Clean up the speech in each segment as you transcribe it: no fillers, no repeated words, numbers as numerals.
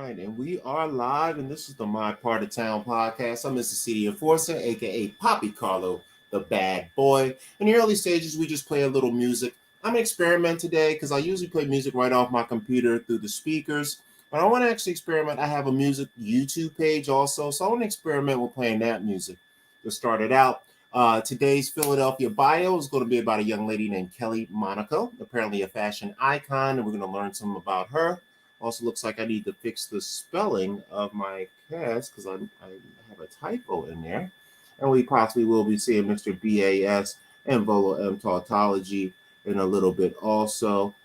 right, and we are live, and this is the My Part of Town podcast. I'm Mr. City Enforcer, aka Poppy Carlo, the bad boy. In the early stages, we just play a little music. I'm gonna experiment today because I usually play music right off my computer through the speakers, but I want to actually experiment. I have a music YouTube page also, so I want to experiment with playing that music to start it out. Today's Philadelphia bio is going to be about a young lady named Kelly Monaco, apparently a fashion icon, and we're going to learn some about her. Also looks like I need to fix the spelling of my cast because I have a typo in there. And we possibly will be seeing Mr. BAS and Volo MTOTP in a little bit also.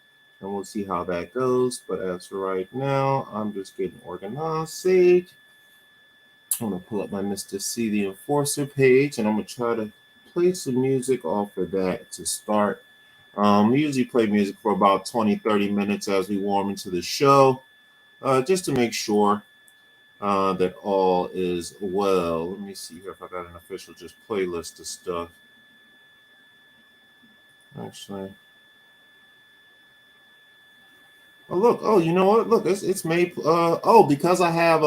And we'll see how that goes. But as for right now, I'm just getting organized. I'm going to pull up my Mr. C the Enforcer page, and I'm going to try to play some music off of that to start. We usually play music for about 20-30 minutes as we warm into the show, just to make sure that all is well. Let me see here if I got an official just playlist of stuff. Actually, oh look, oh you know what? Look, it's made. Because I have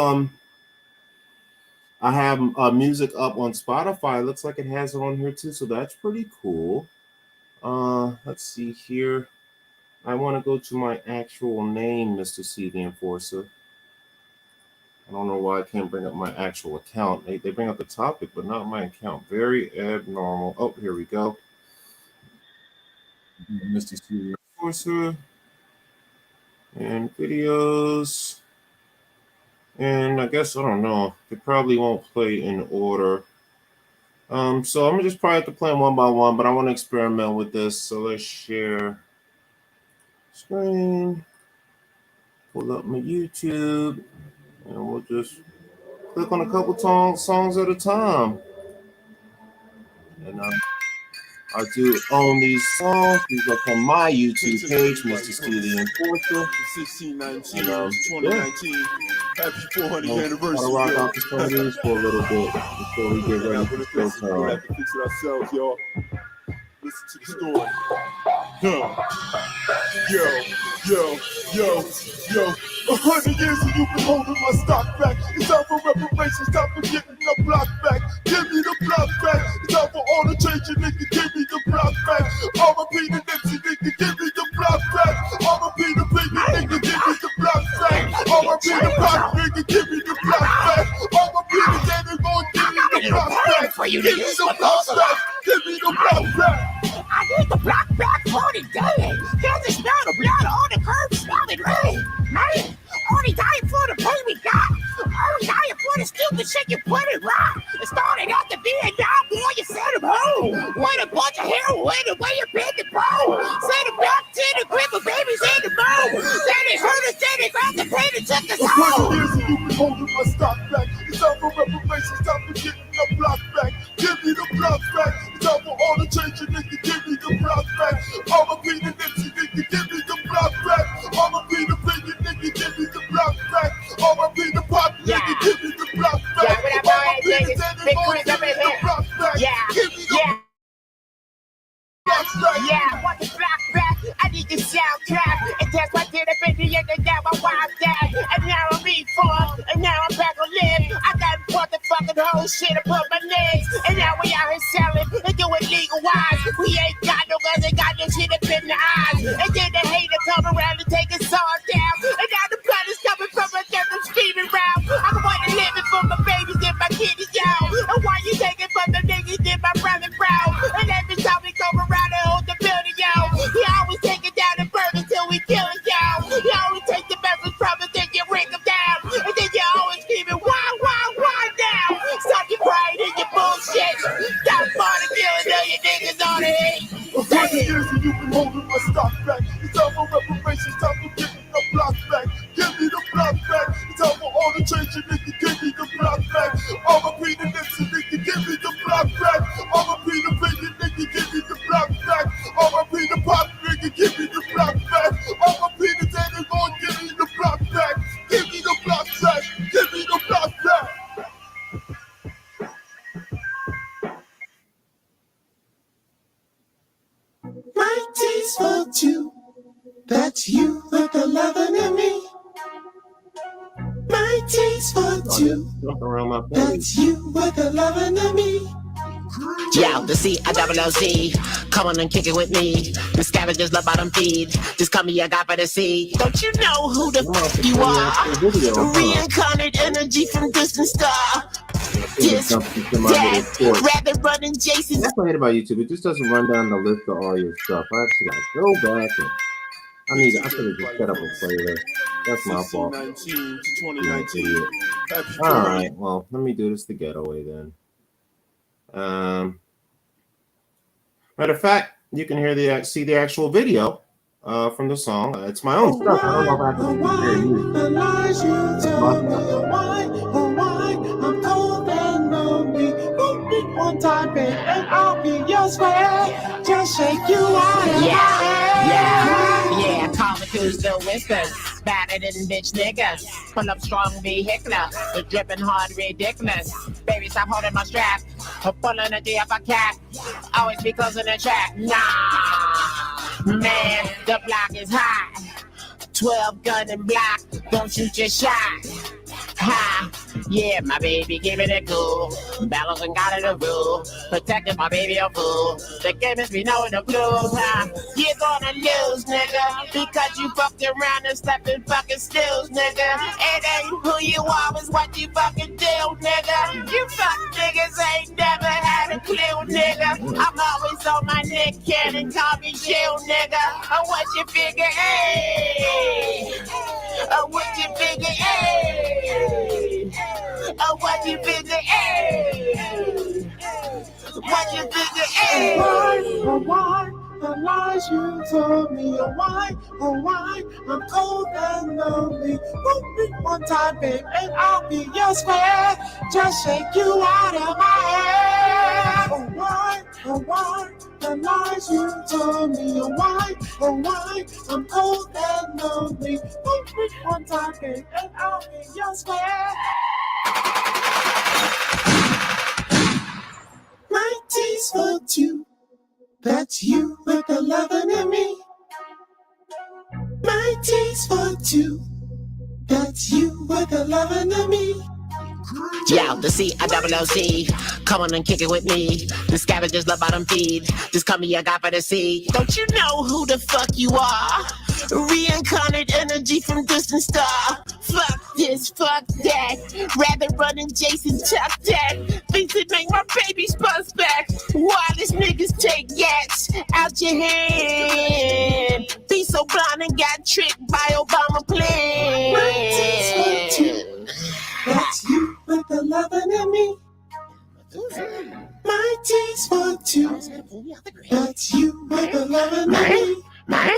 music up on Spotify. It looks like it has it on here too, so that's pretty cool. Let's see here. I want to go to my actual name, Mr. C the Enforcer. I don't know why I can't bring up my actual account. They bring up the topic, but not my account. Very abnormal. Oh, here we go. Mr. C the Enforcer. And videos. And I guess, I don't know. It probably won't play in order. So I'm going to just probably have to play them one by one, but I want to experiment with this. So let's share screen. Pull up my YouTube. And we'll just click on a couple songs at a time. And I do own these songs. These are from my YouTube page, Mr. Steely Enforcer. 1619, 2019. Happy 400th anniversary. I'll rock out the some of these for a little bit before we get ready for this time. We have to fix it ourselves, y'all. Listen to the story. Yo. 100 years and you've been holding my stock back. It's time for reparations, time for getting the block back. Give me the block back. It's time for all the change, nigga. Give me the block back. I'ma be the Nipsey, nigga. Give me the block back. I'ma be the Biggie, nigga. Give me the block back. I'ma be the Pop, nigga. Give me the block back. I'ma be the David Gordon. Give me the block back. Give me the block back. Give me the block back. I need the block back for the day. There's the smell of blood on the curb, smelling red. Man, only dying for the pain we got. Only dying for the stupid shit you put it right. It started out to Vietnam, boy, you sent him home. With a bunch of heroin, the way you bent the bone. Sent him back to the grip of babies in the moon. Then they hurt us, then they grabbed the pain and took us home. 100 years and you've been holding my stock back. It's time for reparations, time for getting the block back. Give me the block back. It's time for all the change, nigga. Give me the block back. I'ma be the Nipsey, nigga. Give me the block back. I'ma be the Biggie, nigga. Give me the block back. I'ma be the Pop, nigga. Give me the block back. I'ma be the David Gordon. Give me the block back. Give me the block back. Yeah, I want the block back. I need the sound clap. And that's why I did it, baby. And now my wife died. And now I'm reformed. And now I'm back on live. I got motherfucking whole shit above my legs. And now we out here selling and doing legal wise. We ain't got no guns, ain't got no shit up in the eyes. And then the hater come around and take us all down. And now the blood is coming from us as I'm screaming round. I'm the one that living for my babies and my kitties, y'all. And why you taking from the niggas in my brother brown? And every time we come around and hold the building, y'all. He always take it down and burn it till we kill it, y'all. He always take the message from us, then you ring them down. And then you always screaming, why now? Stop your pride and your bullshit. Stop body killing all you niggas on the hate. 100 years and you've been holding my stock back. It's time for reparations, time for getting the block back. Give me the block back. It's time for all the change, nigga. Give me the block back. I'ma be the Nipsey, nigga. Give me the block back. I'ma be the Biggie, nigga. Give me the block back. I'ma be the Pop, nigga. Give me the block back. I'ma be the David Gordon. Give me the block back. Give me the block back. Give me the block back. My tea's for two. That's you with the loving in me. taste for two. Jump around my belly. That's you with a loving of me. Yo, the C-I-double-O-Z. Come on and kick it with me. The scavengers love bottom feed. Just call me a guy for the seed. Don't you know who the fuck you are? Reincarnate energy from distant star. This, that, rather running Jason. That's what I hate about YouTube. It just doesn't run down the list of all your stuff. I actually gotta go back and I could have just set up a playlist. That's my fault. 2019 to 2019. All right, well, let me do this the ghetto way then. Matter of fact, you can see the actual video from the song. It's my own stuff. I don't know if I have to compare one time, babe, and I'll be your square. Just shake you out. Yeah, call the crews the whispers. Better than bitch niggas. Pull up strong vehicular. The dripping hard ridiculous. Baby, stop holding my strap. I'm pulling the D up a cat. Always be closing the trap. Nah, man, the block is hot. 12 gun and block. Don't shoot your shot. Ha, yeah, my baby giving it cool. Balancing got it a rule. Protecting my baby a fool. The game is me knowing the blues. Ha, you're gonna lose, nigga. Because you fucked around and slept in fucking stills, nigga. It ain't who you are, it's what you fucking do, nigga. You fuck niggas ain't never had a clue, nigga. I'm always on my neck, cannon, call me chill, nigga. Oh, what you figure, ayy? Oh, what you figure, ayy? Oh, what you figure, ayy? What you figure, ayy? Why, the lies you told me, why, I'm cold and lonely. Won't be one time, babe, and I'll be your square. Just shake you out of my head. Why, the lies you told me, why, I'm cold and lonely. Won't be one time, babe, and I'll be your square. My tea's for two. That's you with the loving in me. My tea's for two. That's you with the loving in me. Yo, the C-I-double-O-Z. Come on and kick it with me. The scavengers love bottom feed. Just call me a guy for the seed. Don't you know who the fuck you are? Reincarnate energy from distant star. Fuck this, fuck that. Rather running Jason, chuck that. Things that make my babies buzz back. Wireless niggas take yaks out your hand. Be so blind and got tricked by Obama plan. That's you with the loving in me. My tea's for two. That's you with the loving in me. Man,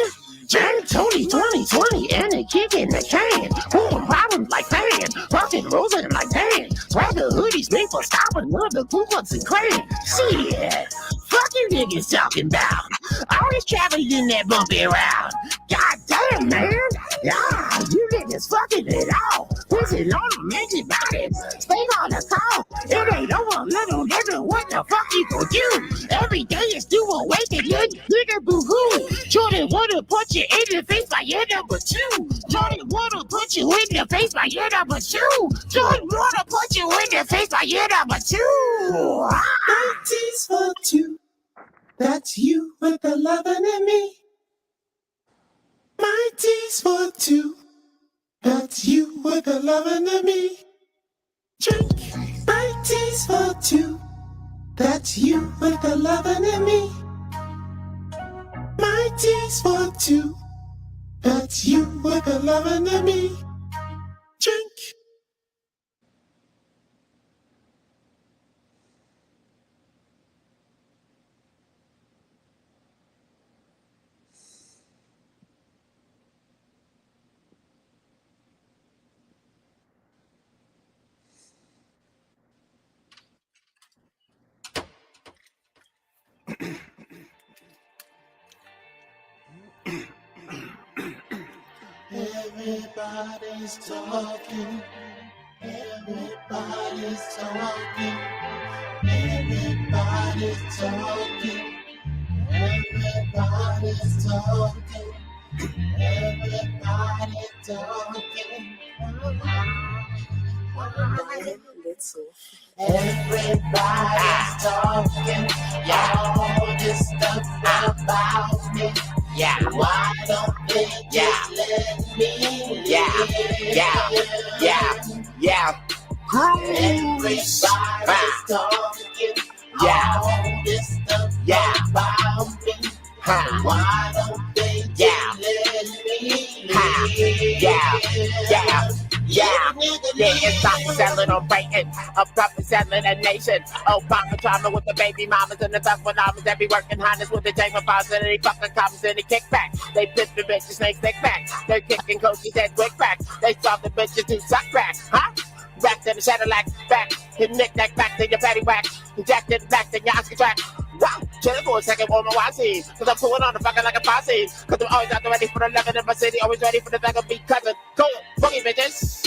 Jan, Tony, 2020, and a kick in the can. Pulling problems like fan. Fucking rolling like Dan. Swagger hoodies made for stopping love the Ku Klux and Klan. Shit. Fuck you niggas talking about. Always traveling in that bumpy round. God damn, man. Yeah, you niggas fucking it all. Pushing on them, mention about it. Stay on the call. It ain't over, little nigga. What the fuck you gon' do? Every day is due awakening. Nigga boo-hoo. Jordan wanna put you in the face by your number two. Jordan wanna put you in the face by your number two. Jordan wanna put you in the face by your number two. My tea's for two. That's you with the loving in me. My tea's for two. That's you with the loving in me. Drink. My tea's for two. That's you with the loving in me. My tea's for two. That's you with the loving in me. Drink. Everybody's talking. Everybody's talking. Everybody's talking. Everybody's talking. Everybody's talking. Everybody's talking all this stuff about me. Yeah. Why don't they just let me live? Yeah. Everybody's talking all this stuff about me. Why don't they just let me live? Yeah, it's not selling or waiting. A profit selling a nation. Obama trauma with the baby mamas and the tough mamas that be working harness with the chamber bars and they fucking cops and they kickback. They pit the bitches, they stick back. They're kicking coaches and quick back. They saw the bitches do suck crack, huh? Wrapped in the Cadillac, back, hit knick-knack, back to your patty whack. Jacked in back to your Oscar track. Wow, chill for a second, on my YC. Cause I'm pulling on the fucking like a posse. Cause I'm always out there ready for the 11 in my city. Always ready for the back of beat cousin. Cool, boogie bitches.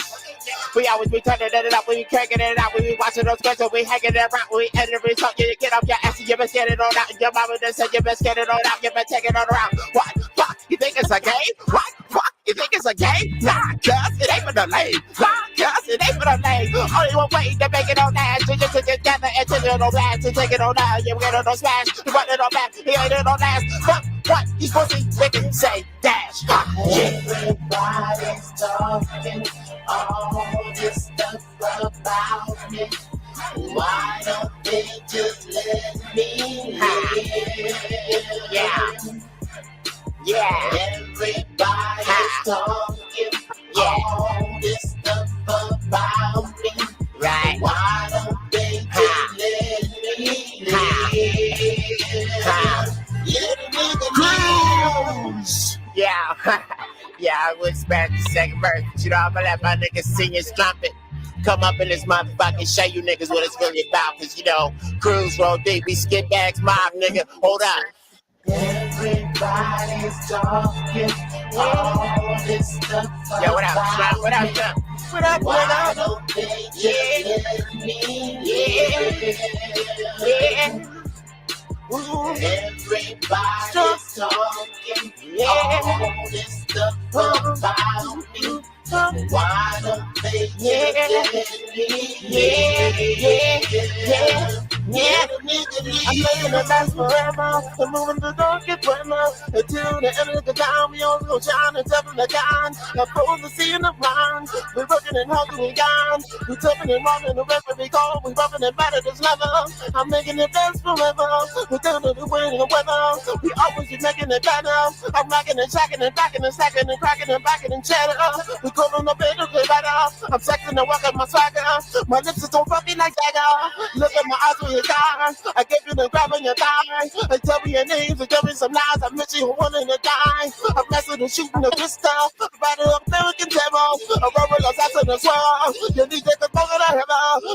We always be turning it up, we be cranking it out, we be watching those girls, so we hanging it around, we edit the result, you get off your ass, you best get it on out, your mama just said you best get it on out, you best take it on around. What? Fuck, you think it's a game? What? Fuck, you think it's a game? Nah, cuz, it ain't for the lame. Nah, cuz, it ain't for the lame. Only one way to make it on that, you just together and take it on that, to take it on out, you get it on smash, you run it on back, you ain't it on last. Fuck, what? These pussies making say dash. Everybody's talking all this stuff about me. Why don't they just let me live? Yeah. Everybody's talking all this stuff about me. Right. Why don't they just let me live? Yeah, I would expect the second verse, but you know, I'm gonna let my niggas sing and slump it. Come up in this motherfucker, show you niggas what it's really about. Cause you know, cruise, roll deep, we skip bags, mob, nigga. Hold on. Everybody's talking all this stuff. Yo, what up, Slap? What up, Slap? What up, what up? Yeah. Everybody's talking all this stuff about me. Why don't they just let me? I'm making the best forever. I'm moving the dark and forever. Until the end of the time, we all go shine and tap in the gun. I'm supposed to see in the blind. We're working and hungry, we gone. We're tipping and rolling the rest of the cold. We're bumping and better this level. I'm making the best forever. We're down to the wind and the weather. We always be making it better. I'm rocking and shacking and backing and stacking and cracking and backing and cheddar. We calling up in the better. I'm sexing and walking my swagger. My lips is so funky like dagger. Look at my eyes when you're gone. I gave you the grab on your thigh. I tell me your names and tell me some lies. I miss you wanting to die. I'm messing and shooting the pistol. Right up American devil. A rubber assassin as well. You need to go to the heaven.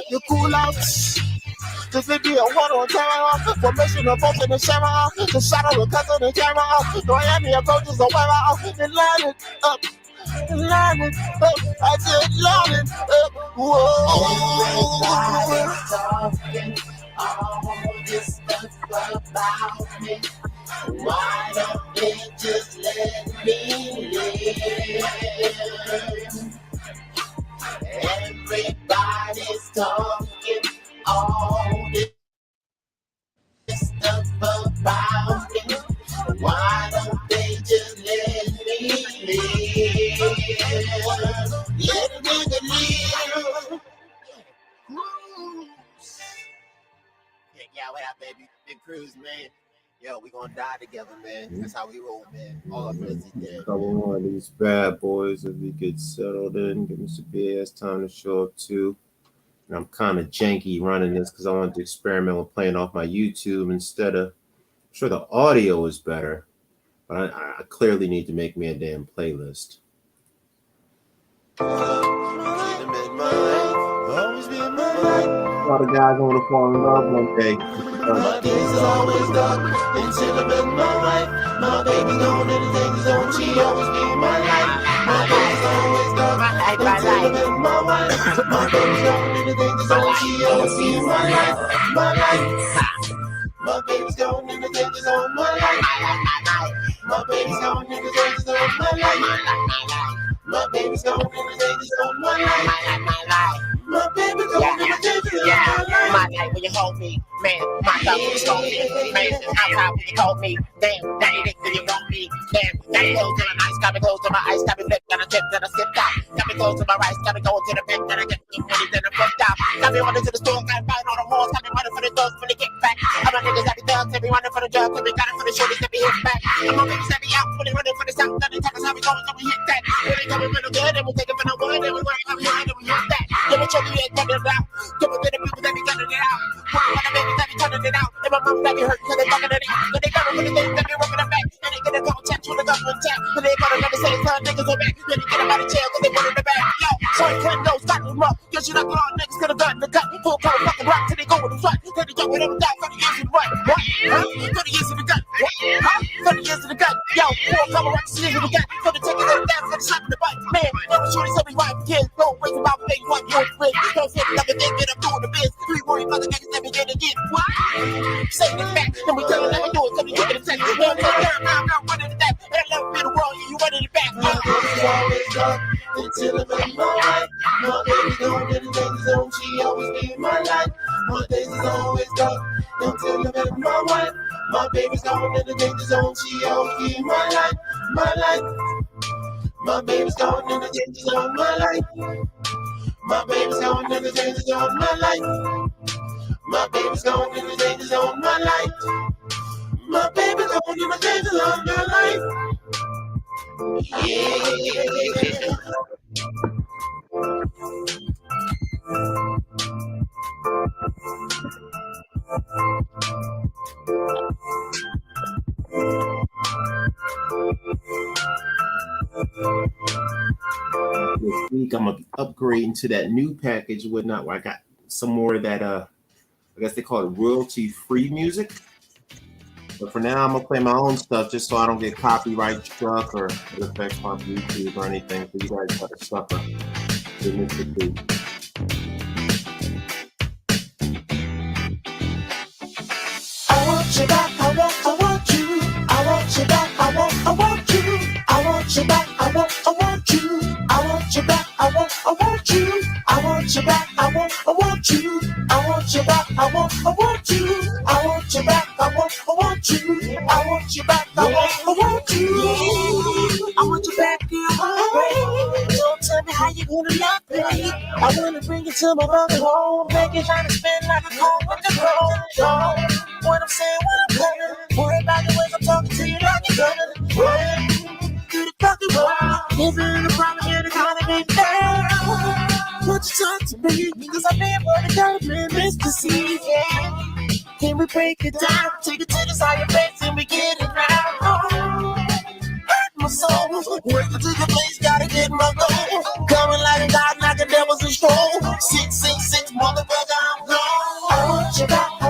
You cool out. Just leave me a one on terror. Formation of both in the shower. The shadow of cousin and terror. Miami approaches the weather. And line it up. Line it up. I said line it up. Whoa. Talking all this stuff about me. Why don't they just let me live? Everybody's talking all this stuff about me. Why don't they just let me live? Let a nigga live. Yeah, what up, baby? Big Cruise, man. Yo, we gonna die together, man. That's how we roll, man. All of us is dead. Couple more of these bad boys if we get settled in. Give Mr. BS time to show up too. And I'm kind of janky running this because I wanted to experiment with playing off my YouTube instead of. I'm sure the audio is better, but I clearly need to make me a damn playlist. A lot of guys want to fall in love one day. My days always dark until I met my wife. My baby's on anything, so she always be my life. My days always dark until I met my wife. My baby's on anything, so she always be my life. My life. My baby's going in the danger on my life. My baby's going in the danger on my life. My baby's going in the danger on my life. My hold me, man. My thought was told me, man. I'm high when you called me. Damn, now you think that you want me. Damn, got me close to my ice, got me close to my ice, got me flipped, and I tripped, and I skipped out. Got me close to my rice, got me going to the bank, then I get the money, then I flipped out. Got me running to the store, got me buying all the horse, got me running for the dogs, for the kickback. I'm my niggas that be thugs, they be running for the drugs, they be got it for the shorties, that be hit back. I'm my niggas that be out, when they running for the south, then they tell us how we going, then we hit that. When they coming real good, and we take it for no good, and we run up here, and we hit that. Give me trouble, you ain't turning it out. Give me to the people that be turning it out. One of the babies that be turning it out. And my mom that be hurt, cause they fucking it out. But they got it for the things that be rubbing them back. And they get a couple checks when the government check. But they gotta never say it's niggas are back. Then they get them out of jail, cause they put in the back. Yo, so he couldn't know, start them up. Cause you not all niggas could have gotten the cut. Full cold fucking rock till they go with them shot. Till they go with them down for the years in the what? What? Huh? For the years in the gut. What? Huh? For the years in the gut. Yo, full cold rock till in the gut. For the take it in the down, for the shot in the butt. Man, never shorty so many wife kids. Don't wait about me, what you're with. Don't say nothing, they get up doing the biz. 3 worry about the niggas that be getting it. What? Say it back, then we tell them that we do it, so we get it attack. One take care of now, running it back. And I love me the world, you running it back. My baby's always up until I'm in my life. My baby's gone in the danger zone, she always be in my life. My days is always dark until I met my wife. My baby's gone in the danger zone, she always be in my life. My life. My baby's gone in the danger zone, my life. My baby's gone in the danger zone, my life. My baby's gone in the danger zone, my life. My baby's gone in the danger zone, my life. Yeah. This week I'm gonna be upgrading to that new package and whatnot where I got some more of that I guess they call it royalty-free music. But for now I'm gonna play my own stuff just so I don't get copyright struck or it affects my YouTube or anything. So you guys gotta suffer. I want you back, I want you. I want you back, I want you. I want you back, I want you. I want you back, I want you. I want you back, I want you. I want you back, I want you. I want you back, I want you. I want you back, I want you. I want you back, girl. Don't tell me how you gonna love me. I wanna bring you to my mother home. Make it trying to spend like a home with the road. What I'm saying, what I'm saying. Worry about the ways I'm talking to you like you're gonna run through the fucking world. Living in the problem here, the economy down. Won't you talk to me? Cause I've been for the government, Mr. C, yeah. Can we break it down? Take it to the side of face and we get it round. Hurt my soul. Working to the place, gotta get my goal. Coming like a god, knocking devils and stroll. 666, motherfucker, I'm gone. I want you back, I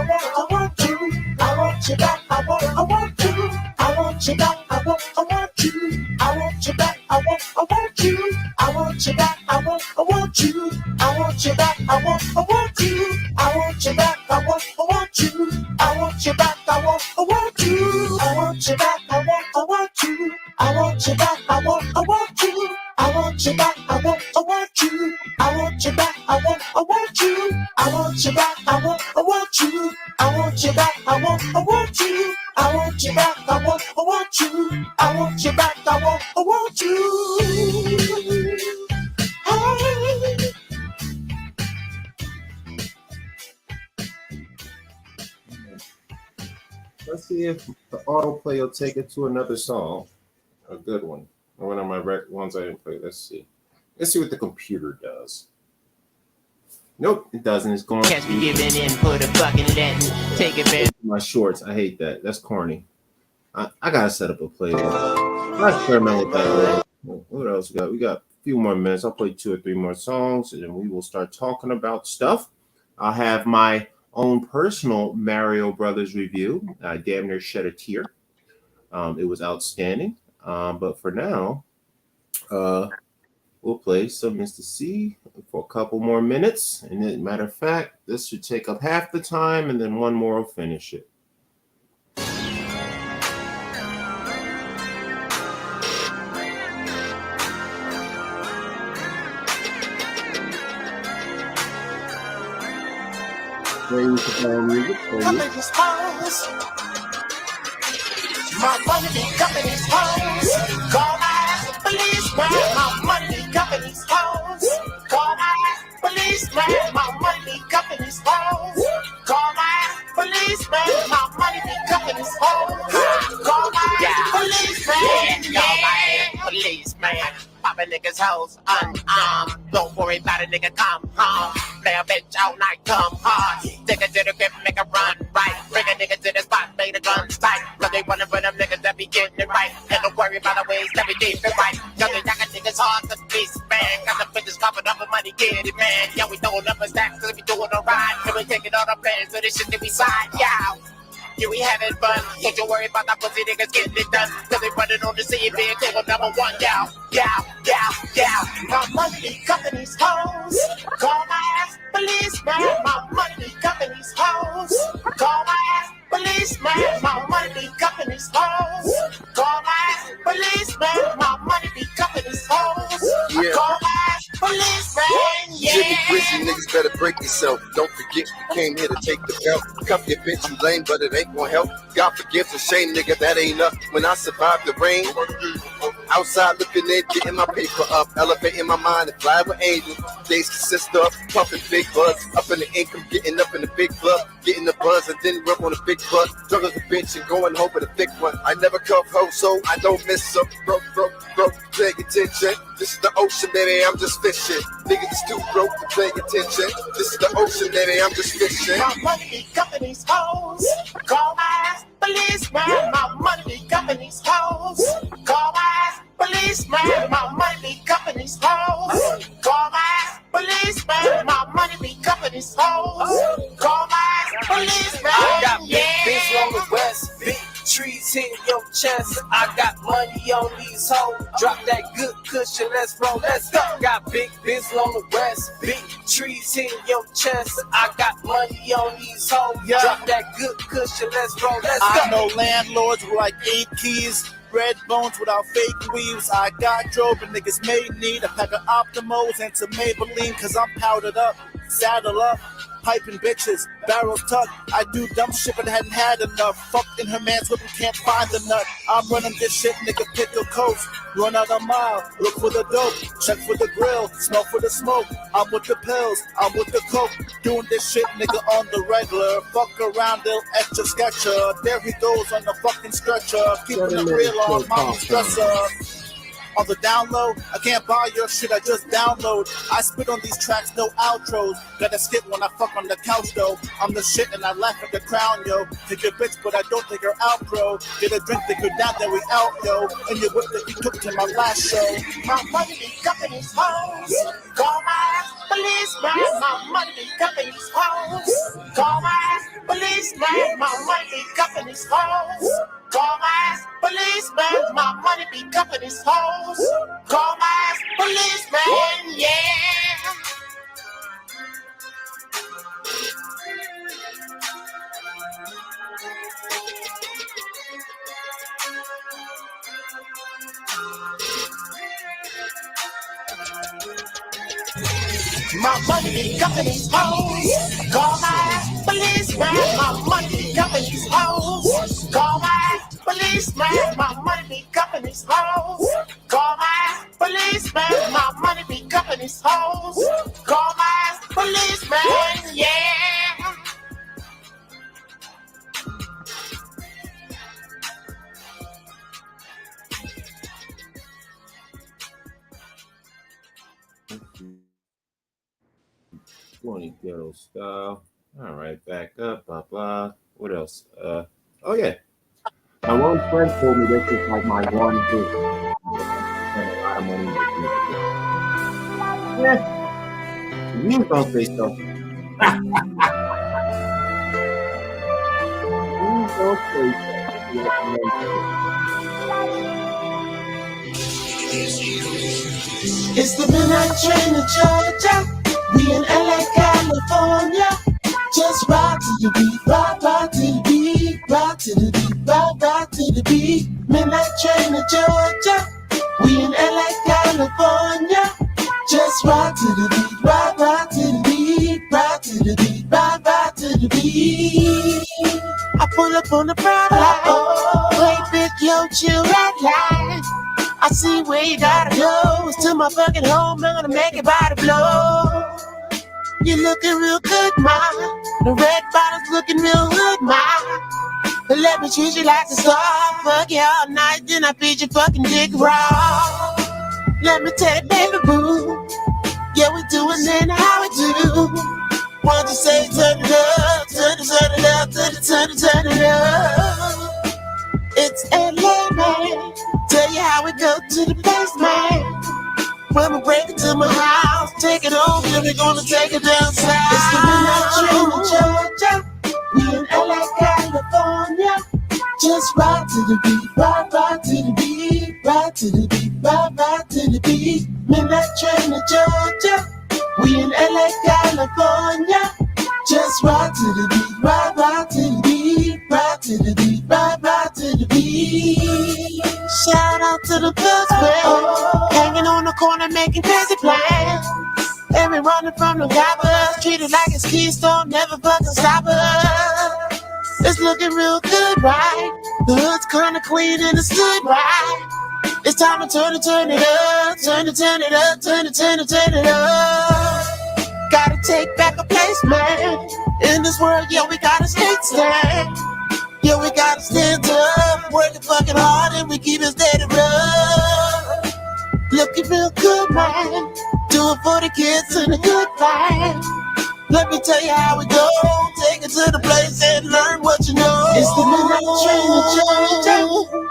want you. I want you back, I want you. I want you back, I want you. I want you back, I want you. I want you back, I want you. I want you back, I want you. I want you back, I want you. I want you back, I want you. I want you back, I want you. I want you back, I want you. I want you back, I want you. I want you back, I want you. I want you back, I want you. I want you back, I want you. I want you back, I want you. I want you back, I want you. Hey. Let's see if the autoplay will take it to another song, a good one, or one of my ones I didn't play. Let's see what the computer does. Nope, it doesn't. It's going. Catch me giving in for the fucking Latin. Take it back. My shorts. I hate that. That's corny. I gotta set up a playlist. Let's experiment with that. What else we got? We got a few more minutes. I'll play 2 or 3 more songs, and then we will start talking about stuff. I'll have my own personal Mario Brothers review. I damn near shed a tear. It was outstanding. But for now, we'll play some Mr. C for a couple more minutes. And as a matter of fact, this should take up half the time, and then one more will finish it. Company's hoes. My money be company's hoes. Call my policeman. My money be company's hoes. Call my policeman. My money be company's hoes. Call my policeman. My money be company's hoes. Call my policeman. Call my policeman. Poppin' niggas hoes unarmed. Don't worry about it, nigga, come home. Play a bitch all night, come hard. Take it to the grip, make a run right. Bring a nigga to the spot, make the guns tight. Cause they running for them niggas that be getting it right. And don't worry about the ways that we keep it right. Cause they knockin' niggas hard to face, man. Got the bitches coughing up the money, get it, man. Yeah, we throwing up a stack, cause we doing a ride. And we taking all the plans, so this shit that we side, yeah. Yeah, we having fun. Don't you worry about that pussy niggas getting it done. Cause they running on the scene, being table number one, yeah. My money be company's hoes. Call my ass policeman. My money be company's hoes. Call my ass policeman. My money be company's hoes. Call my ass policeman. My money be company's hoes. Call my ass policeman. Jimmy Grizzly, niggas better break yourself. Don't forget you came here to take the belt. Cuff your bitch, you lame, but it ain't gonna help. God forgives a shame, nigga, that ain't up. When I survived the rain, outside looking in, getting my paper up, elevating my mind and fly with angels. Days consist of puffing big buzz, up in the income, getting up in the big club, getting the buzz and then work on the big buzz. Struggle the bitch and going home with a thick one. I never cuff hoe, so I don't miss some. Broke, pay attention. This is the ocean, baby, I'm just fishing. Niggas is too broke to pay attention. This is the ocean, baby, I'm just fishing. My money be company's hoes. Call my ass policeman. My money be company's hoes. Call my ass policeman. My money be company's hoes. Call my ass policeman. My money be company's hoes. Call my ass policeman. I got big bitch on the west, big trees hitting your chest. I got money on these hoes. Drop that good cushion, let's roll, let's go. Got big bitch on the west, big trees hitting your chest. I got money on these hoes. Drop that good cushion, let's roll, let's go. I know landlords with like 8 keys. Red bones without fake weaves. I got drove and niggas may need a pack of Optimos and some Maybelline. Cause I'm powdered up, saddle up, piping bitches, barrels tucked. I do dumb shit but hadn't had enough. Fucked in her man's whip and can't find the nut. I'm running this shit, nigga, pick a coast. Run out a mile, look for the dope. Check for the grill, smell for the smoke. I'm with the pills, I'm with the coke. Doing this shit, nigga, on the regular. Fuck around, they'll etch a sketcher. There he goes on the fucking stretcher. Keeping it real on mommy's dresser. On the down low, I can't buy your shit, I just download. I spit on these tracks, no outros. Gotta skip when I fuck on the couch though. I'm the shit and I laugh at the crown, yo. Take your bitch, but I don't take her out, bro. Get a drink, take her down, then we out, yo. And your whip that you took to my last show. My money be company's hoes. Call my ass policeman. My money be company's hoes. Call my ass policeman. My money be company's hoes. Call my ass policeman. My money be company's hoes. Call my ass policeman. Yeah. My money be company's hoes. Call my ass policeman. My money be company's hoes. Call my ass policeman. My money be company's hoes. Call my ass policeman. My money be company's hoes. Call my ass policeman. Yeah. Ghetto style. All right, back up, blah blah. What else? Oh yeah. My one friend told me this is like my one hit. Spend a lot of money. Yeah. You don't say so. You don't say so. It's the midnight train to Georgia. We in LA, California. Just rock to the beat, rock to the beat, rock to the beat, rock to the beat. Midnight train to Georgia. We in LA, California. Just rock to the beat, rock to the beat, rock to the beat, rock to to the beat. I pull up on the brown light. Wait, big yo, chill red light. I see where you gotta go. It's to my fucking home. I'm gonna make it by the blow. You looking real good, ma. The red bottom's looking real good, ma. But let me treat you like a star. Fuck you all night, then I beat your fucking dick raw. Let me tell you, baby boo. Yeah, we doing it how we do. Why don't you say turn it up, turn it up, turn it up. It's LA, man. Tell you how we go to the basement. When we break it to my house, take it home, then we're gonna take it down south. It's the midnight train to Georgia. We in LA, California. Just ride to the beat, ride to the beat, ride to the beat, ride to the beat. Midnight train to Georgia. We in LA, California. Just ride to the beat, ride to the beat, ride to the beat, ride to the beat. Shout out to the Buzzway, hanging on the corner making crazy plans. And we running from the robbers, treated like it's Keystone, never fucking stop us. It's looking real good, right? The hood's kinda clean and it's good, right? It's time to turn it up, turn it up. Gotta take back a place, man. In this world, yeah, we gotta stand. Yeah, we gotta stand up, working fucking hard, and we keep it steady rough. Looking real good, man. Do it for the kids and the good vibe. Let me tell you how we go. Take it to the place and learn what you know. It's the midnight train to Georgia.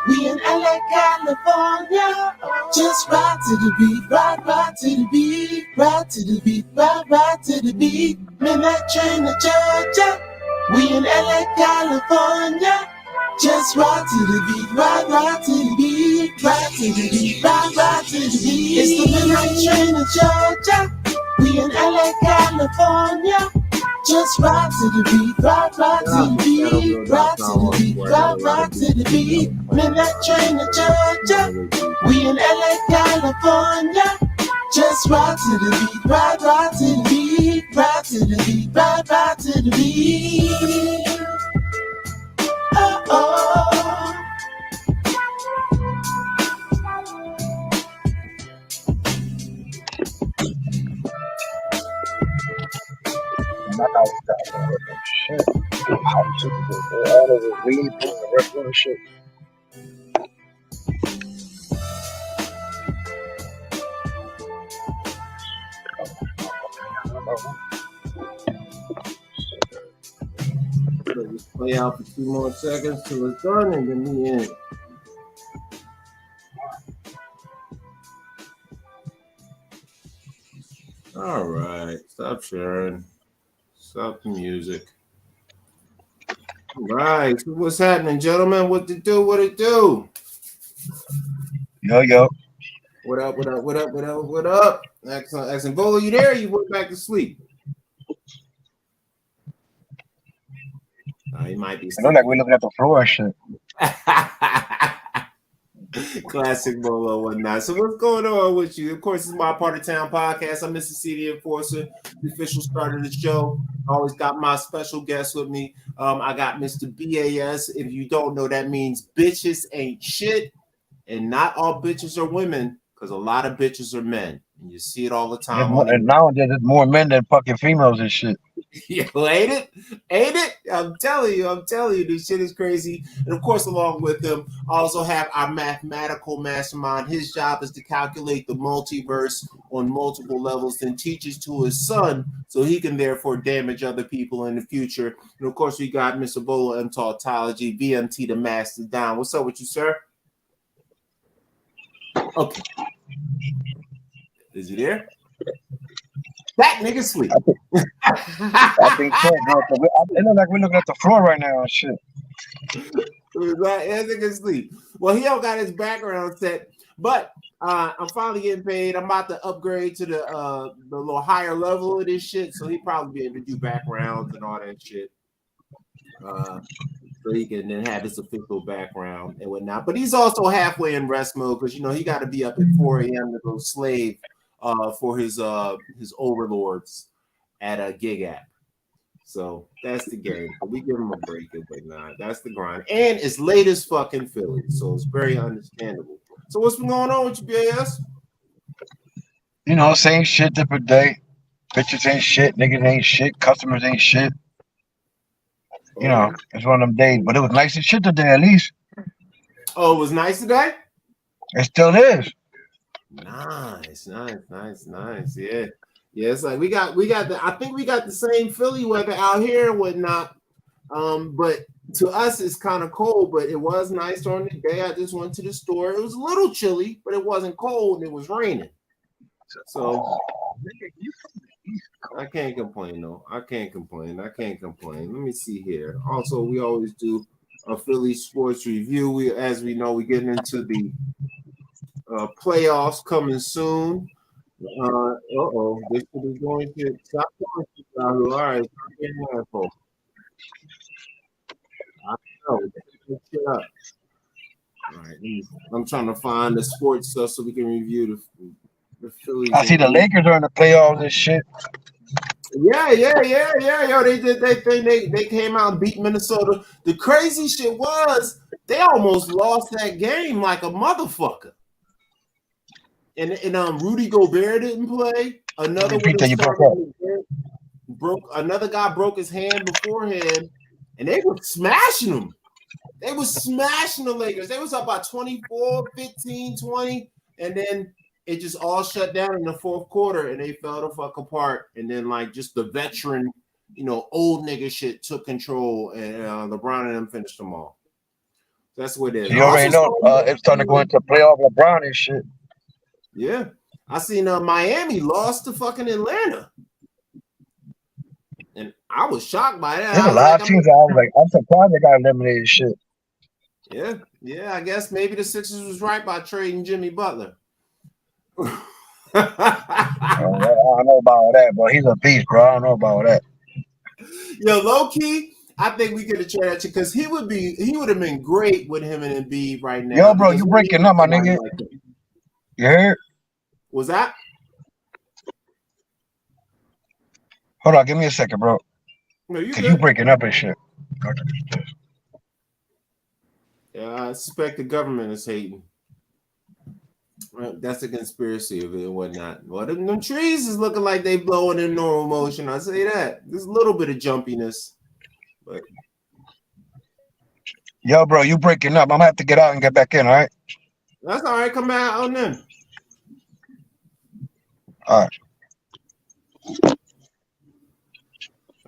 We in LA, California. Just ride to the beat, ride to the beat, ride to the beat, ride to the beat. Midnight train to Georgia. We in LA, California. Just ride to the beat, ride to the beat, ride to the beat, ride to the beat. It's the midnight train to Georgia. We in LA, California. Just ride to the beat, ride to the beat, ride to the beat, ride to the beat. Midnight train to Georgia. We in LA, California. Just ride to the beat, ride to the beat, ride to the beat, ride to the beat. Oh, oh. Shit. How shit to do? All of the weed and the rest of the shit. Just play out for 2 more seconds till it's done, and then we end. All right, stop sharing. Stop the music. All right, so what's happening, gentlemen? What to do? What it do? Yo. What up? What up? What up? What up? What up? Excellent. Volo, you there? You went back to sleep. He might be. I know, like we're looking at the floor and shit. Classic Bolo whatnot. So what's going on with you? Of course, this is my part of town podcast. I'm Mr. City Enforcer, the official start of the show. I always got my special guest with me. I got Mr. BAS. If you don't know, that means bitches ain't shit. And not all bitches are women, because a lot of bitches are men. And you see it all the time. And nowadays there's more men than fucking females and shit. Yeah, ain't it? Ain't it? I'm telling you, this shit is crazy. And of course, along with him, I also have our mathematical mastermind. His job is to calculate the multiverse on multiple levels and teaches to his son so he can therefore damage other people in the future. And of course, we got Mr. Bola MTOTP, VMT the Master Down. What's up with you, sir? Okay. Is he there? That nigga sleep. I think so, bro. It looks like we're looking at the floor right now and shit. That nigga sleep. Well, he don't got his background set, but I'm finally getting paid. I'm about to upgrade to the little higher level of this shit, so he probably be able to do backgrounds and all that shit. So he can then have his official background and whatnot. But he's also halfway in rest mode because he got to be up at 4 a.m. to go slave for his overlords at a gig app. So that's the game. But we give him a break and whatnot. That's the grind. And it's late as fucking Philly, so it's very understandable. So what's been going on with you, BAS? You know, same shit, different day. Bitches ain't shit, niggas ain't shit, customers ain't shit. You know, it's one of them days, but it was nice as shit today at least. Oh, it was nice today? It still is. Nice. Yeah. Yeah, it's like we got I think we got the same Philly weather out here and whatnot. But to us it's kind of cold, but it was nice during the day. I just went to the store. It was a little chilly, but it wasn't cold and it was raining. So I can't complain though. I can't complain. Let me see here. Also, we always do a Philly sports review. As we know, we're getting into the playoffs coming soon. This is going to stop going to Yahoo. All right, stop getting asshole. I know. Shut up. All right, I'm trying to find the sports stuff so we can review the Phillies. I see the Lakers are in the playoffs and shit. Yeah. Yo, they did their thing. They came out and beat Minnesota. The crazy shit was they almost lost that game like a motherfucker. And Rudy Gobert didn't play. Another guy broke his hand beforehand, and they were smashing him. They were smashing the Lakers. They was up by 24, 15, 20, and then it just all shut down in the fourth quarter, and they fell the fuck apart. And then like just the veteran, old nigga shit took control, and LeBron and them finished them all. That's what it is. You already know it's starting to go into playoff LeBron and shit. Yeah, I seen Miami lost to fucking Atlanta, and I was shocked by that. There's a lot of teams. I'm surprised they got eliminated. Shit. Yeah. I guess maybe the Sixers was right by trading Jimmy Butler. I don't know about that, but he's a beast, bro. I don't know about that. Yo, low key, I think we could have traded you because he would have been great with him and Embiid right now. Yo, bro, you breaking up, my nigga. You heard? Was that? Hold on, give me a second, bro. No, you breaking up and shit. Yeah, I suspect the government is hating. That's a conspiracy of it and whatnot. Well, them trees is looking like they blowing in normal motion. I say that. There's a little bit of jumpiness. But yo, bro, you breaking up. I'm gonna have to get out and get back in, all right? That's all right. Come back on then. All right.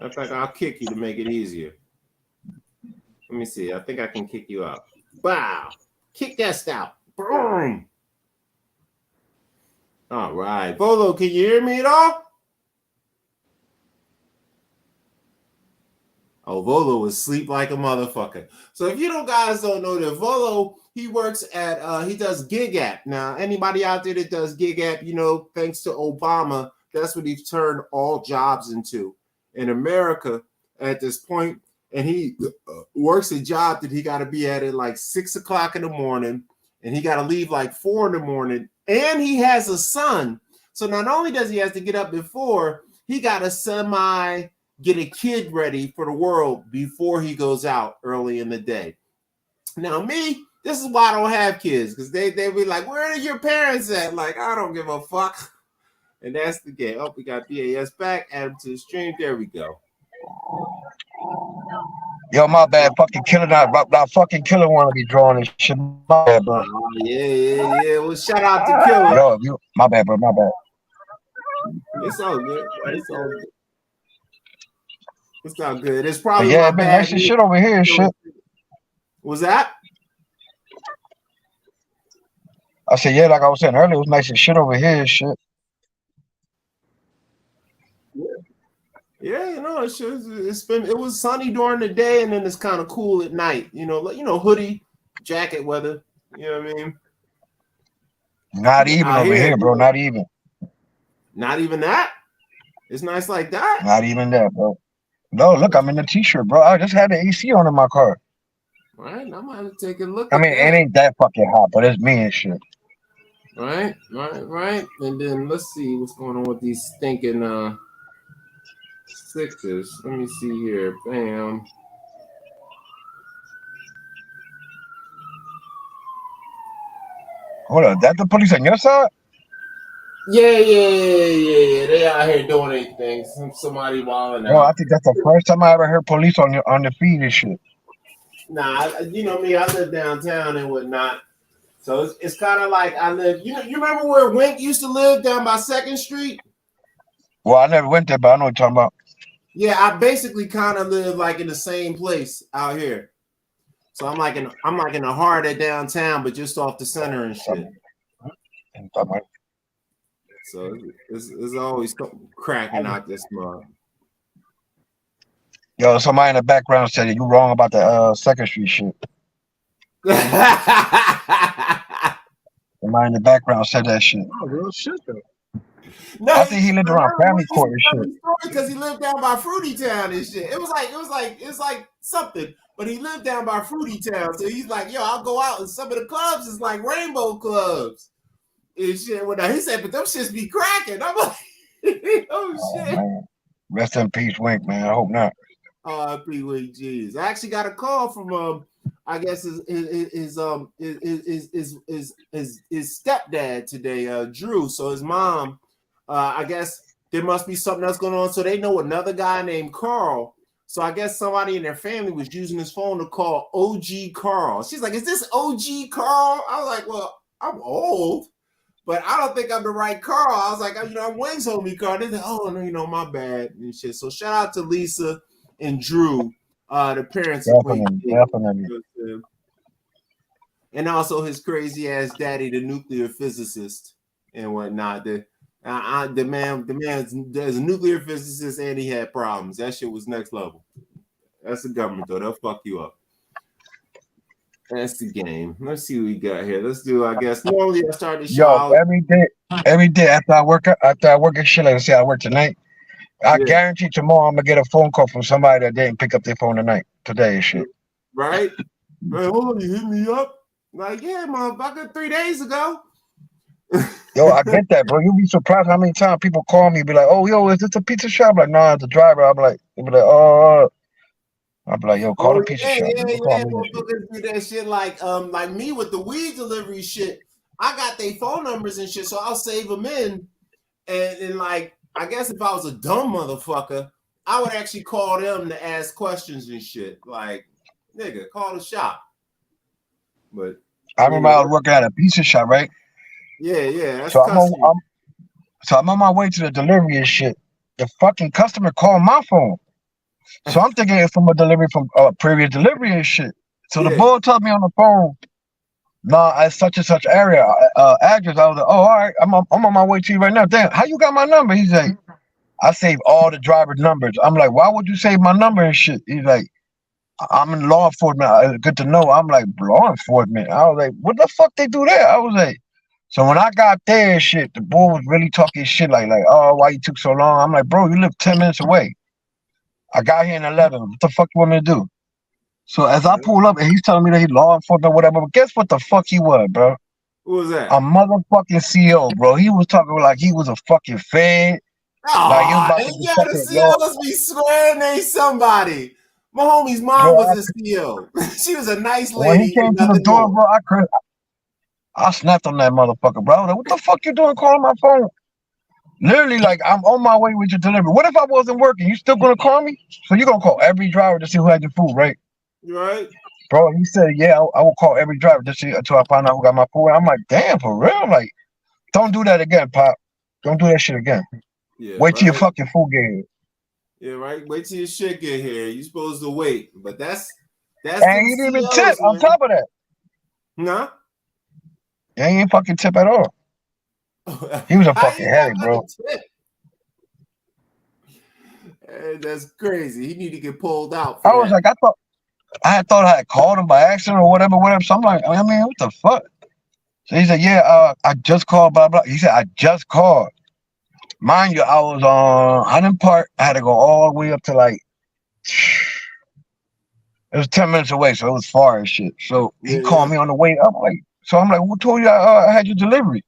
In fact, I'll kick you to make it easier. Let me see. I think I can kick you out. Wow. Kick that out. Boom. All right. Volo, can you hear me at all? Oh, Volo was asleep like a motherfucker. So if you guys don't know that Volo, he works at, he does Gig App. Now, anybody out there that does Gig App, thanks to Obama, that's what he's turned all jobs into in America at this point. And he works a job that he got to be at like 6 o'clock in the morning, and he got to leave like 4 in the morning. And he has a son. So not only does he have to get up before, he got to get a kid ready for the world before he goes out early in the day. Now, me, this is why I don't have kids, because they be like, where are your parents at? Like, I don't give a fuck. And that's the game. Oh, we got BAS back. Add him to the stream. There we go. Yo, my bad. Fucking killer, that fucking killer want to be drawing this shit. My bad, bro. Yeah. Well, shout out to Killer. Yo, my bad, bro. My bad. It's all good. It's all good. It's probably it's been nice as shit over here. Shit. Was that? I said, yeah, like I was saying earlier, it was nice as shit over here. Shit. Yeah, it was sunny during the day, and then it's kind of cool at night. Hoodie, jacket weather. You know what I mean? Not even over here, bro. Not even. Not even that? It's nice like that? Not even that, bro. No, look, I'm in the t-shirt, bro. I just had the AC on in my car. All right, I'm going to take a look I mean, it ain't that fucking hot, but it's me and shit. Right. And then let's see what's going on with these stinking Sixers. Let me see here. Bam. Hold on, that the police on your side? Yeah. They out here doing anything. Somebody wilding Bro, I out. think that's the first time I ever heard police on the feed and shit. Nah, you know me. I live downtown and whatnot, so it's kind of like I live. You remember where Wink used to live down by Second Street? Well, I never went there, but I know what you're talking about. Yeah, I basically kind of live like in the same place out here. So I'm like in the heart of downtown, but just off the center and shit. So it's always cracking out this month. Yo, somebody in the background said you wrong about the Second Street shit. Somebody in the background said that shit. Oh, real shit though. No, I think he lived around Family Court and shit. Because he lived down by Fruity Town and shit. It was like something, but he lived down by Fruity Town, so he's like, yo, I'll go out, and some of the clubs is like rainbow clubs and shit. Well, now he said, but them shits be cracking. I'm like, oh shit. Man. Rest in peace, Wink, man. I hope not. Wink, jeez. I actually got a call from I guess his stepdad today, Drew. So his mom, I guess there must be something else going on. So they know another guy named Carl. So I guess somebody in their family was using his phone to call OG Carl. She's like, "Is this OG Carl?" I was like, "Well, I'm old, but I don't think I'm the right Carl." I was like, I'm Wayne's homie Carl. They're like, "Oh no, my bad and shit." So shout out to Lisa and Drew, the parents. Definitely. And also his crazy ass daddy, the nuclear physicist and whatnot. The man's there's a nuclear physicist and he had problems. That shit was next level. That's the government though. They'll fuck you up. That's the game. Let's see what we got here. Let's do. I guess normally I start the show. Every day after I work and shit. Like I say, I work tonight. I guarantee tomorrow I'm gonna get a phone call from somebody that didn't pick up their phone today and shit. Right? Hey, hold on, you hit me up? Like, yeah, motherfucker, 3 days ago. Yo, I get that, bro. You'll be surprised how many times people call me, be like, "Oh, yo, is this a pizza shop?" I'm like, "Nah, it's a driver." I'm like, they'll be like, "Oh." I'll be like, "Yo, call the pizza shop." Motherfuckers do that shit like me with the weed delivery shit. I got their phone numbers and shit, so I'll save them in. And like, I guess if I was a dumb motherfucker, I would actually call them to ask questions and shit. Like, nigga, call the shop. But I remember I was working at a pizza shop, right? Yeah. That's so I'm on my way to the delivery and shit. The fucking customer called my phone. So I'm thinking it's from a delivery from a previous delivery and shit. So the boy told me on the phone, "Nah, at such and such area address." I was like, "Oh, all right, I'm on my way to you right now." Damn, how you got my number? He's like, "I saved all the driver numbers." I'm like, "Why would you save my number and shit?" He's like, "I'm in law enforcement. Good to know." I'm like, "Law enforcement?" I was like, "What the fuck they do there?" I was like, so when I got there and shit, the boy was really talking shit like, "Oh, why you took so long?" I'm like, "Bro, you live 10 minutes away. I got here in 11. What the fuck you want me to do?" So as I pull up and he's telling me that he's law enforcement or whatever, but guess what the fuck he was, bro? Who was that? A motherfucking CO, bro. He was talking like he was a fucking fed. Like he was about to the CO must be swearing they somebody. My homie's mom was a CO. She was a nice lady. When he came to the door, bro, I snapped on that motherfucker, bro. Like, what the fuck you doing calling my phone? Literally, like, I'm on my way with your delivery. What if I wasn't working? You still gonna call me? So you gonna call every driver to see who had your food, right? Right. Bro, he said, "Yeah, I will call every driver to see until I find out who got my food." I'm like, "Damn, for real? I'm like, don't do that again, Pop. Don't do that shit again. Yeah, wait till your fucking food get here." Yeah, right. Wait till your shit get here. You supposed to wait, but that's. And he didn't even tip on top of that. Nah. Yeah, he ain't fucking tip at all. He was a fucking headache, bro. That's crazy. He need to get pulled out. I was like, I thought I had called him by accident or whatever. So I'm like, I mean, what the fuck? So he said, "Yeah, I just called, blah, blah." He said, "I just called." Mind you, I was on Hunting Park. I had to go all the way up to like, it was 10 minutes away, so it was far as shit. So he called me on the way up. I'm like, who told you I had your delivery?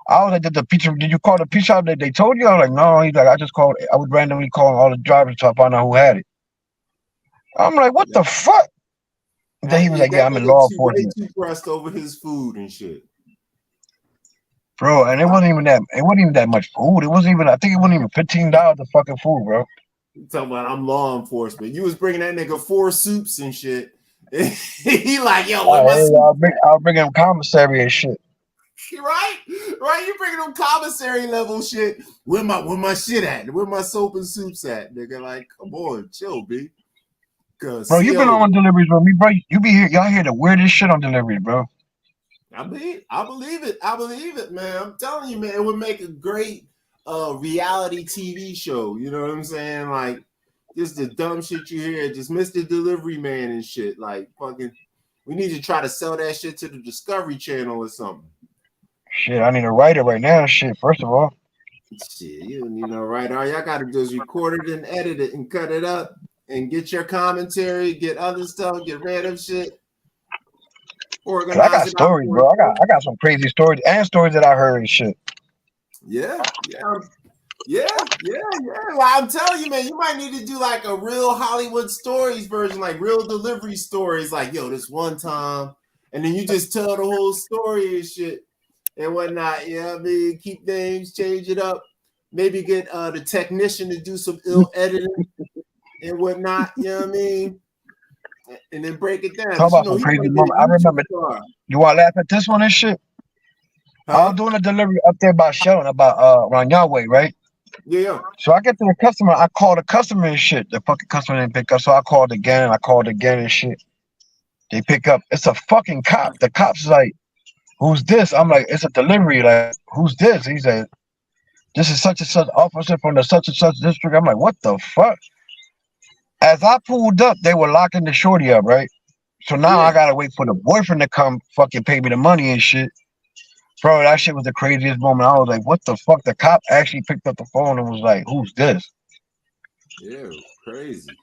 I was like, did you call the pizza shop that they told you? I was like, no. He's like, I just called. I was randomly calling all the drivers to find out who had it. I'm like, what the fuck? Then he was like, yeah, I'm in law way enforcement. too pressed over his food and shit. Bro, and it wasn't even that much food. It wasn't even, I think it wasn't even $15 of fucking food, bro. You talking about I'm law enforcement. You was bringing that nigga 4 soups and shit. He like, yo, what my soup? I'll bring him commissary and shit. Right? You bringing them commissary level shit. Where my shit at? Where my soap and soups at? Nigga, like, come on, chill, B. Bro, you been on deliveries with me, bro. You be here, y'all hear the weirdest shit on deliveries, bro. I believe it, man. I'm telling you, man, it would make a great reality TV show. You know what I'm saying? Like, just the dumb shit you hear, just Mr. Delivery Man and shit. Like, fucking, we need to try to sell that shit to the Discovery Channel or something. Shit, I need a writer right now. Shit, first of all. Shit, you don't need no writer. All y'all got to do is record it and edit it and cut it up and get your commentary, get other stuff, get random shit. I got stories, bro. I got some crazy stories and stories that I heard and shit. Yeah. Well, I'm telling you, man, you might need to do like a real Hollywood stories version, like real delivery stories, like, yo, this one time, and then you just tell the whole story and shit and whatnot. You know what I mean? Keep names, change it up, maybe get the technician to do some ill editing and whatnot. You know what I mean? And then break it down. Talk about some crazy moment. I remember. You want to laugh at this one and shit? Huh? I was doing a delivery up there by Sheldon, about around Yahweh, right? Yeah. So I get to the customer. I call the customer and shit. The fucking customer didn't pick up. So I called again and shit. They pick up. It's a fucking cop. The cop's like, "Who's this?" I'm like, "It's a delivery." Like, "Who's this?" He said, "This is such and such officer from the such and such district." I'm like, "What the fuck?" As I pulled up, they were locking the shorty up, right? So now I gotta wait for the boyfriend to come fucking pay me the money and shit. Bro, that shit was the craziest moment. I was like, what the fuck? The cop actually picked up the phone and was like, who's this? Yeah, crazy.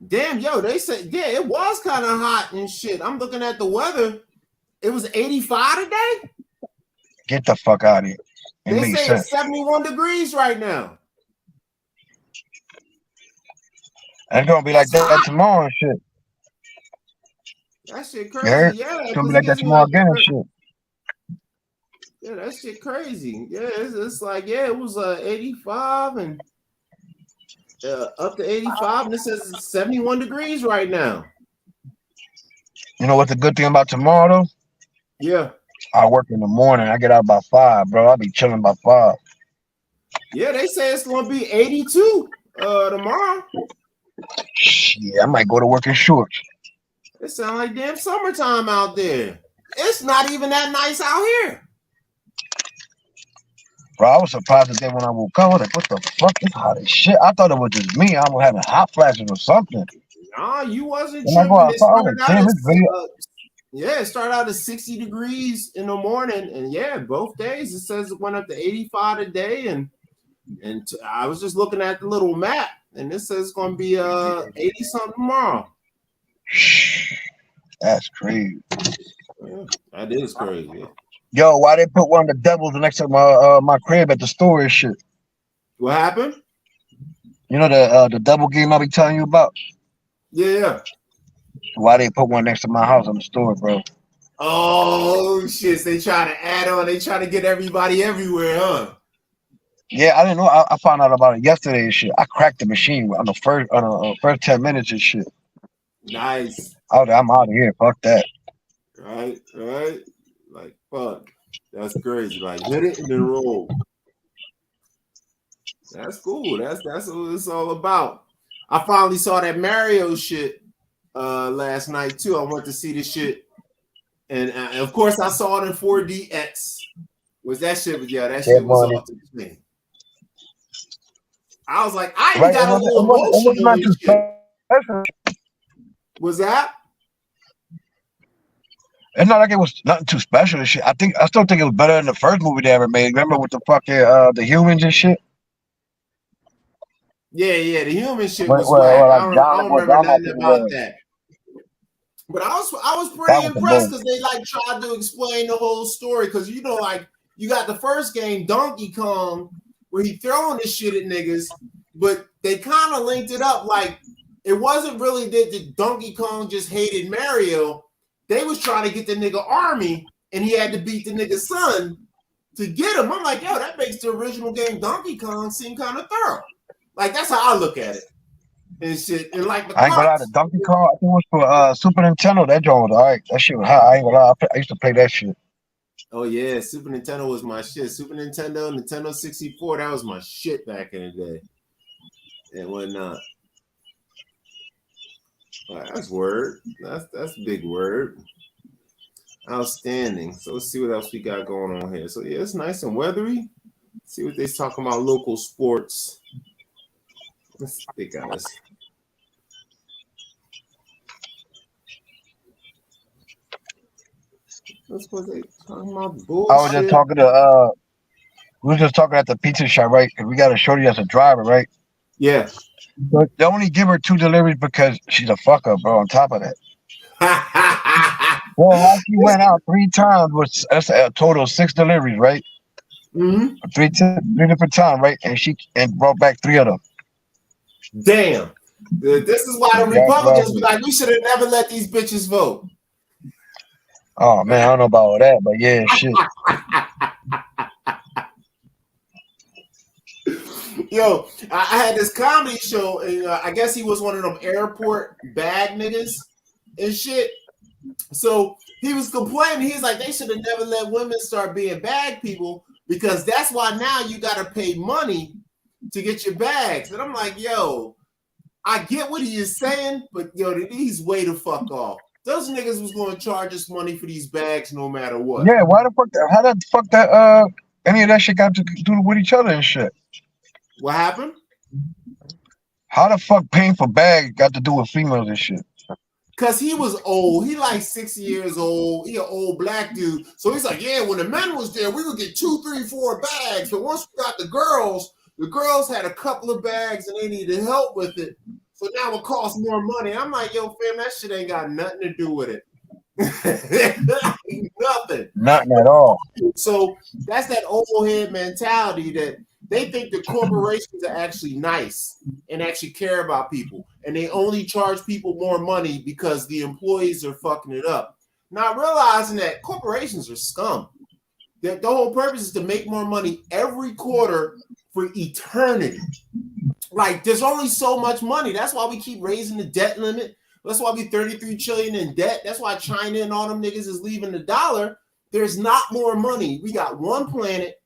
Damn, yo, they said, yeah, it was kind of hot and shit. I'm looking at the weather. It was 85 today? Get the fuck out of here. They say it's 71 degrees right now. And it's gonna be like that tomorrow and shit. That shit crazy. Yeah, it's gonna be like that tomorrow again and shit. Yeah, that shit crazy. Yeah, it's like, yeah, it was 85 and up to 85, and it says it's 71 degrees right now. You know what's the good thing about tomorrow though? Yeah. I work in the morning. I get out by 5, bro. I'll be chilling by 5. Yeah, they say it's gonna be 82 tomorrow. Shit, I might go to work in shorts. It sounds like damn summertime out there. It's not even that nice out here. Bro, I was surprised today when I woke up. I was like, what the fuck? It's hot as shit. I thought it was just me. I was having hot flashes or something. Nah, you wasn't when I go outside, it started out at 60 degrees in the morning. And yeah, both days it says it went up to 85 today. And I was just looking at the little map, and it says it's going to be 80 something tomorrow. That's crazy. Yeah, that is crazy. Yo, why they put one of the devils next to my crib at the store and shit? What happened? You know the devil game I be telling you about? Yeah. Why they put one next to my house in the store, bro? Oh shit! They trying to add on. They trying to get everybody everywhere, huh? Yeah, I didn't know. I found out about it yesterday and shit. I cracked the machine on the first 10 minutes and shit. Nice. I'm out of here. Fuck that. Right. Like, fuck. That's crazy. Like, hit it and then roll. That's cool. That's what it's all about. I finally saw that Mario shit last night too. I went to see this shit, and of course I saw it in 4DX. Was that shit? That shit was off the chain. I was like, I even got a little emotional. Was that? It's not like it was nothing too special and shit. I still think it was better than the first movie they ever made. Remember with the fucking the humans and shit? Yeah, the human shit was whack. I don't remember nothing about that. But I was pretty impressed because they like tried to explain the whole story. Because like you got the first game, Donkey Kong, where he throwing this shit at niggas, but they kind of linked it up like it wasn't really that Donkey Kong just hated Mario. They was trying to get the nigga army, and he had to beat the nigga's son to get him. I'm like, yo, that makes the original game Donkey Kong seem kind of thorough. Like, that's how I look at it. And shit. And like I ain't gonna lie, the Donkey Kong, I think it was for Super Nintendo. That joint was alright. That shit was hot. I ain't gonna lie, I used to play that shit. Oh yeah, Super Nintendo was my shit. Super Nintendo, Nintendo 64, that was my shit back in the day. And whatnot. That's word. That's big word. Outstanding. So let's see what else we got going on here. So yeah, it's nice and weathery. Let's see what they're talking about local sports. Let's see, guys. That's what they talking about. Bullshit. I was just talking to we was just talking at the pizza shop, right? Because we got a shorty that's a driver, right? Yeah. But they only give her 2 deliveries because she's a fuck up, bro. On top of that, well, she went out 3 times, which that's a total of 6 deliveries, right? Mm-hmm. 3 different times, right? And she brought back 3 of them. Damn. This is why the Republicans be like, we should have never let these bitches vote. Oh man, I don't know about all that, but yeah, shit. Yo, I had this comedy show, and I guess he was one of them airport bag niggas and shit. So he was complaining. He's like, they should have never let women start being bag people because that's why now you got to pay money to get your bags. And I'm like, yo, I get what he is saying, but yo, he's way the fuck off. Those niggas was going to charge us money for these bags no matter what. Yeah, why the fuck? How the fuck that? Any of that shit got to do with each other and shit? What happened? How the fuck paying for bags got to do with females and shit? Cause he was old. He like 60 years old. He an old black dude. So he's like, yeah, when the men was there, we would get 2, 3, 4 bags. But once we got the girls had a couple of bags and they needed help with it. So now it costs more money. I'm like, yo, fam, that shit ain't got nothing to do with it. Nothing at all. So that's that old head mentality that they think the corporations are actually nice and actually care about people, and they only charge people more money because the employees are fucking it up, not realizing that corporations are scum. The whole purpose is to make more money every quarter for eternity. Like, there's only so much money. That's why we keep raising the debt limit. That's why we 33 trillion in debt. That's why China and all them niggas is leaving the dollar. There's not more money. We got one planet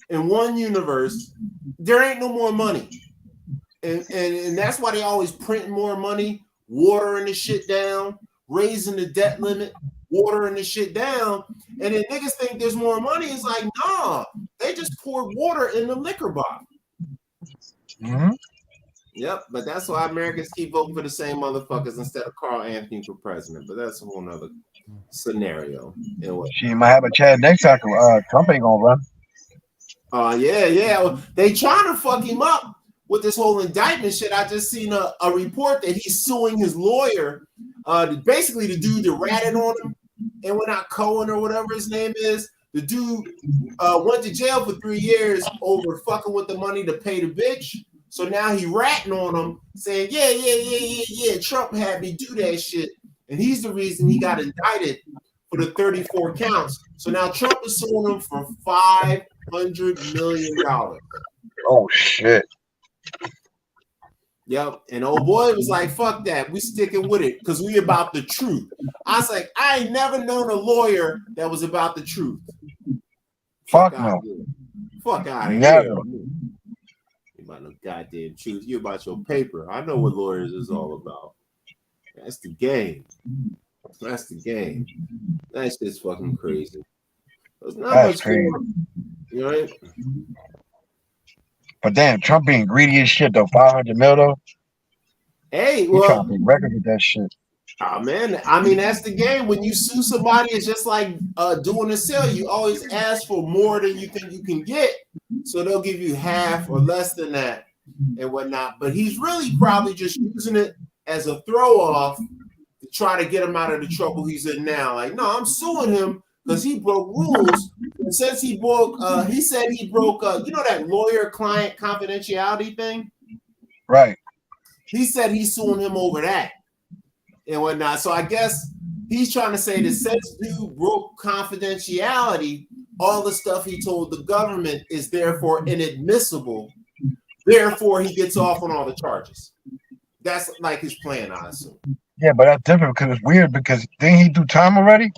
in one universe. There ain't no more money. And that's why they always print more money, watering the shit down, raising the debt limit, watering the shit down. And then niggas think there's more money. It's like, nah, they just poured water in the liquor bottle. Mm-hmm. Yep, but that's why Americans keep voting for the same motherfuckers instead of Carl Anthony for president. But that's a whole nother scenario. She might have a chance next time. Trump ain't gonna run. Yeah. They trying to fuck him up with this whole indictment shit. I just seen a report that he's suing his lawyer. Basically, the dude that ratted on him and went out Cohen or whatever his name is. The dude went to jail for 3 years over fucking with the money to pay the bitch. So now he ratting on him, saying, yeah, Trump had me do that shit. And he's the reason he got indicted for the 34 counts. So now Trump is suing him for $500 million. Oh, shit. Yep. And old boy was like, fuck that. We sticking with it because we about the truth. I was like, I ain't never known a lawyer that was about the truth. Fuck no. Fuck out of Never. here. You about no goddamn truth. You about your paper. I know what lawyers is all about. That's the game. That's the game. That's just fucking crazy. There's not That's much crazy. You know, right? But damn, Trump being greedy as shit though. 500 mil though. Hey, He trying to be records with that shit. Oh man, I mean that's the game. When you sue somebody, it's just like doing a sale. You always ask for more than you think you can get, so they'll give you half or less than that and whatnot. But he's really probably just using it as a throw off to try to get him out of the trouble he's in now. Like, no, I'm suing him because he broke rules. And since he broke, he said he broke, that lawyer-client confidentiality thing? Right. He said he's suing him over that and whatnot. So I guess he's trying to say that since dude broke confidentiality, all the stuff he told the government is therefore inadmissible. Therefore, he gets off on all the charges. That's like his plan, I assume. Yeah, but that's different because it's weird because didn't he do time already?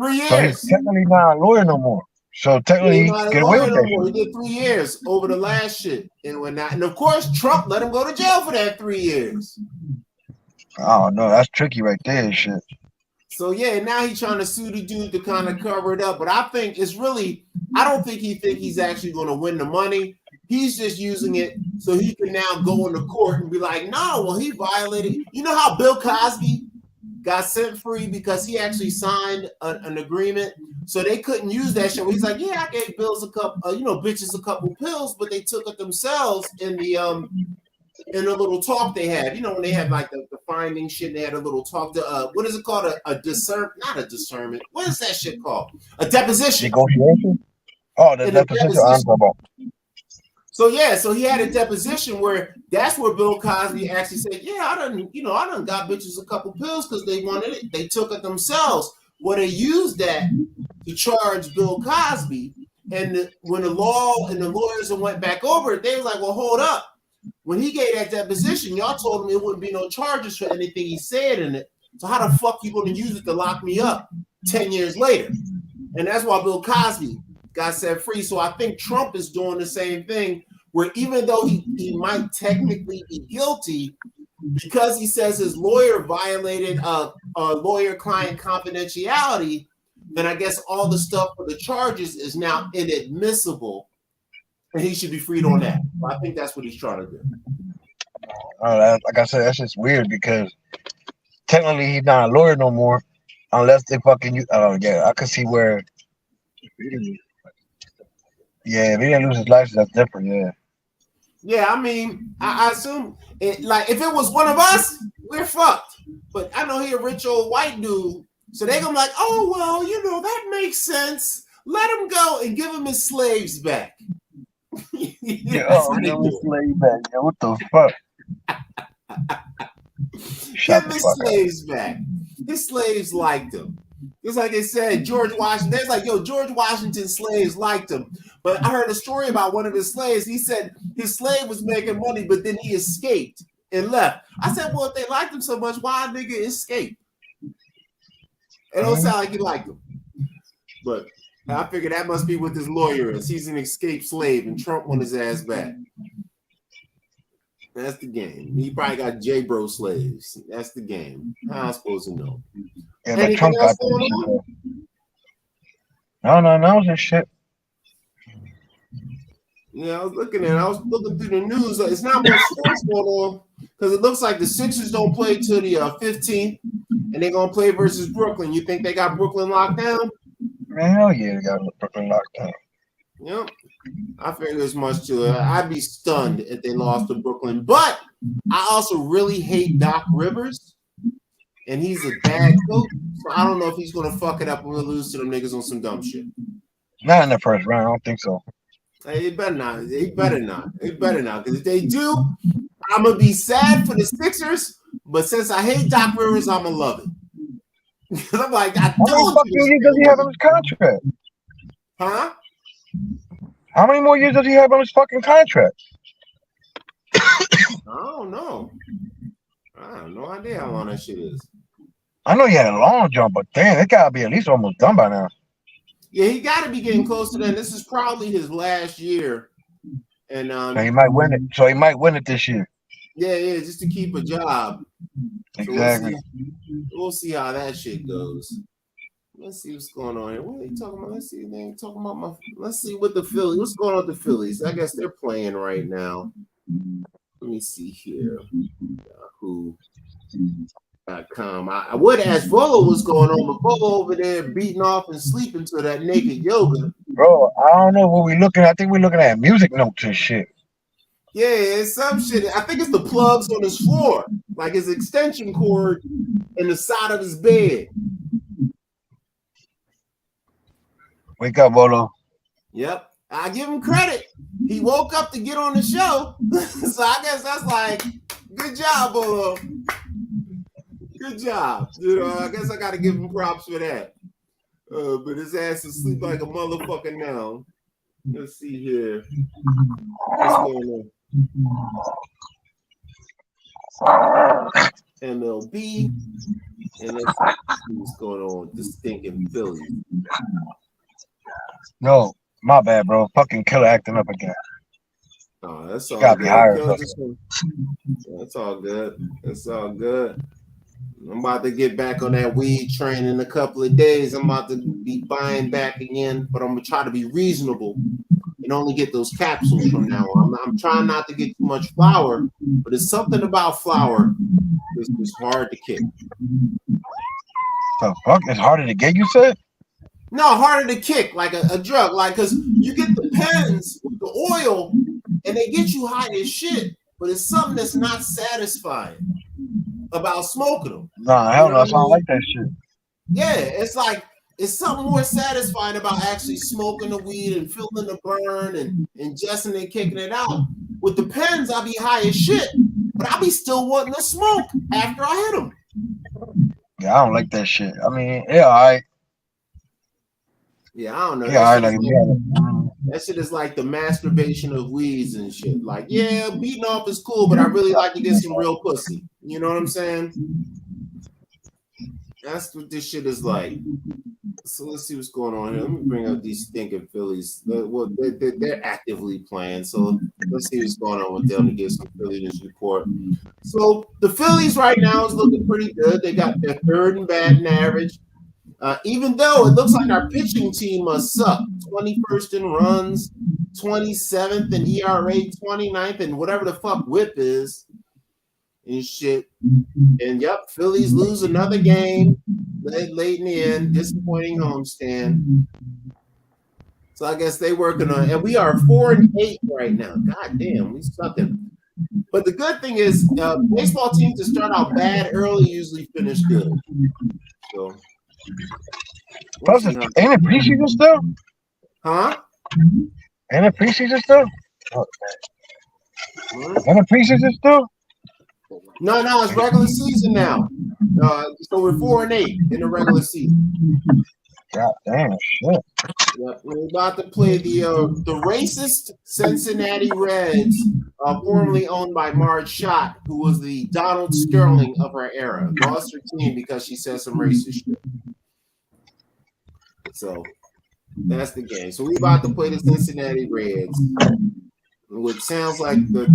3 years. So he's technically not a lawyer no more. So technically he get away with that. He did 3 years over the last shit and whatnot. And of course, Trump let him go to jail for that 3 years. Oh no, that's tricky right there, shit. So yeah, now he's trying to sue the dude to kind of cover it up. But I think it's really, I don't think he's actually going to win the money. He's just using it so he can now go into court and be like, no, well, he violated. You know how Bill Cosby got set free because he actually signed an agreement, so they couldn't use that shit. He's like, yeah, I gave Bills a couple, bitches a couple pills, but they took it themselves in the little talk they had. You know, when they had like the finding shit, they had a little talk. What is it called? A discern? Not a discernment. What is that shit called? A deposition. Negotiation. Oh, the deposition. I'm talking about. So yeah, so he had a deposition where that's where Bill Cosby actually said, yeah, I done got bitches a couple pills because they wanted it. They took it themselves. Well, they used that to charge Bill Cosby. And when the law and the lawyers went back over it, they was like, well, hold up. When he gave that deposition, y'all told him there wouldn't be no charges for anything he said in it. So how the fuck you going to use it to lock me up 10 years later? And that's why Bill Cosby got set free. So I think Trump is doing the same thing, where even though he might technically be guilty, because he says his lawyer violated a lawyer-client confidentiality, then I guess all the stuff for the charges is now inadmissible, and he should be freed on that. So I think that's what he's trying to do. Like I said, that's just weird because technically he's not a lawyer no more, unless they fucking use. Oh yeah, I can see where. Yeah, if he didn't lose his license, that's different. Yeah. Yeah, I mean, I assume if it was one of us, we're fucked. But I know he a rich old white dude, so they gonna be like, oh well, that makes sense. Let him go and give him his slaves back. Give him his slaves back. Yeah, what the fuck? Give him his slaves back. His slaves liked him. It's like they said, George Washington. They're like, George Washington's slaves liked him. But I heard a story about one of his slaves. He said his slave was making money, but then he escaped and left. I said, well, if they liked him so much, why nigga escape? It don't sound like he liked him. But I figured that must be what this lawyer is. He's an escaped slave, and Trump won his ass back. That's the game. He probably got J-Bro slaves. That's the game. How am I supposed to know? Yeah, but Trump got that shit. No, this shit. Yeah, I was looking through the news. It's not much sports going on because it looks like the Sixers don't play till the 15th, and they're gonna play versus Brooklyn. You think they got Brooklyn locked down? Hell yeah, they got Brooklyn locked down. Yep. I figured as much too. I'd be stunned if they lost to Brooklyn. But I also really hate Doc Rivers, and he's a bad coach. So I don't know if he's gonna fuck it up and we'll lose to them niggas on some dumb shit. Not in the first round. I don't think so. He better not. Because if they do, I'm gonna be sad for the Sixers. But since I hate Doc Rivers, I'm gonna love it. Because I'm like, how many fucking years does he have on his contract? Huh? How many more years does he have on his fucking contract? I don't know. I have no idea how long that shit is. I know he had a long jump, but damn, it gotta be at least almost done by now. Yeah, he got to be getting close to that. This is probably his last year, and so he might win it. So he might win it this year. Yeah, just to keep a job. Exactly. So we'll see how that shit goes. Let's see what's going on here. What are they talking about? Let's see. They ain't talking about Let's see what the Phillies. What's going on with the Phillies? I guess they're playing right now. Let me see here. Yahoo.com. I would ask Volo what's going on, but Volo over there beating off and sleeping to that naked yoga. Bro, I don't know what we're looking at. I think we're looking at music notes and shit. Yeah, it's some shit. I think it's the plugs on his floor, like his extension cord in the side of his bed. Wake up, Bolo. Yep. I give him credit. He woke up to get on the show. So I guess that's like, good job, Bolo. Good job. You know, I guess I got to give him props for that. But his ass is asleep like a motherfucker now. Let's see here. What's going on? MLB. And let's see what's going on with the stinking Phillies. No, my bad, bro. Fucking Killer acting up again. Oh, that's all gotta be higher. That's all good. That's all good. I'm about to get back on that weed train in a couple of days. I'm about to be buying back again, but I'm gonna try to be reasonable and only get those capsules from now on. I'm trying not to get too much flour, but it's something about flour that's just hard to kick. The fuck? It's harder to get, you said? No, harder to kick, like a drug, like, because you get the pens with the oil and they get you high as shit, but it's something that's not satisfying about smoking them. Nah, hell no, I don't like that shit. Yeah, it's like, it's something more satisfying about actually smoking the weed and feeling the burn and ingesting it, kicking it out. With the pens, I'll be high as shit, but I'll be still wanting to smoke after I hit them. Yeah, I don't like that shit. I mean, yeah, all right. Yeah, I don't know. Yeah, That shit is like the masturbation of weeds and shit. Like, yeah, beating off is cool, but I really like to get some real pussy. You know what I'm saying? That's what this shit is like. So let's see what's going on here. Let me bring up these stinking Phillies. Well, they're actively playing. So let's see what's going on with them to get some Philly news report. So the Phillies right now is looking pretty good. They got their third in batting average. Even though it looks like our pitching team must suck. 21st in runs, 27th in ERA, 29th in whatever the fuck whip is and shit. And yep, Phillies lose another game late in the end. Disappointing homestand. So I guess they working on, and we are 4-8 right now. God damn, we sucking. But the good thing is, baseball teams that start out bad early usually finish good. So. Plus, ain't it preseason still? Huh? Ain't it preseason still? Ain't it preseason still? No, it's regular season now. So we're 4-8 in the regular season. God damn, shit. Yep, we're about to play the racist Cincinnati Reds, formerly owned by Marge Schott, who was the Donald Sterling of her era. Lost her team because she said some racist shit. So that's the game. So we're about to play the Cincinnati Reds, which sounds like the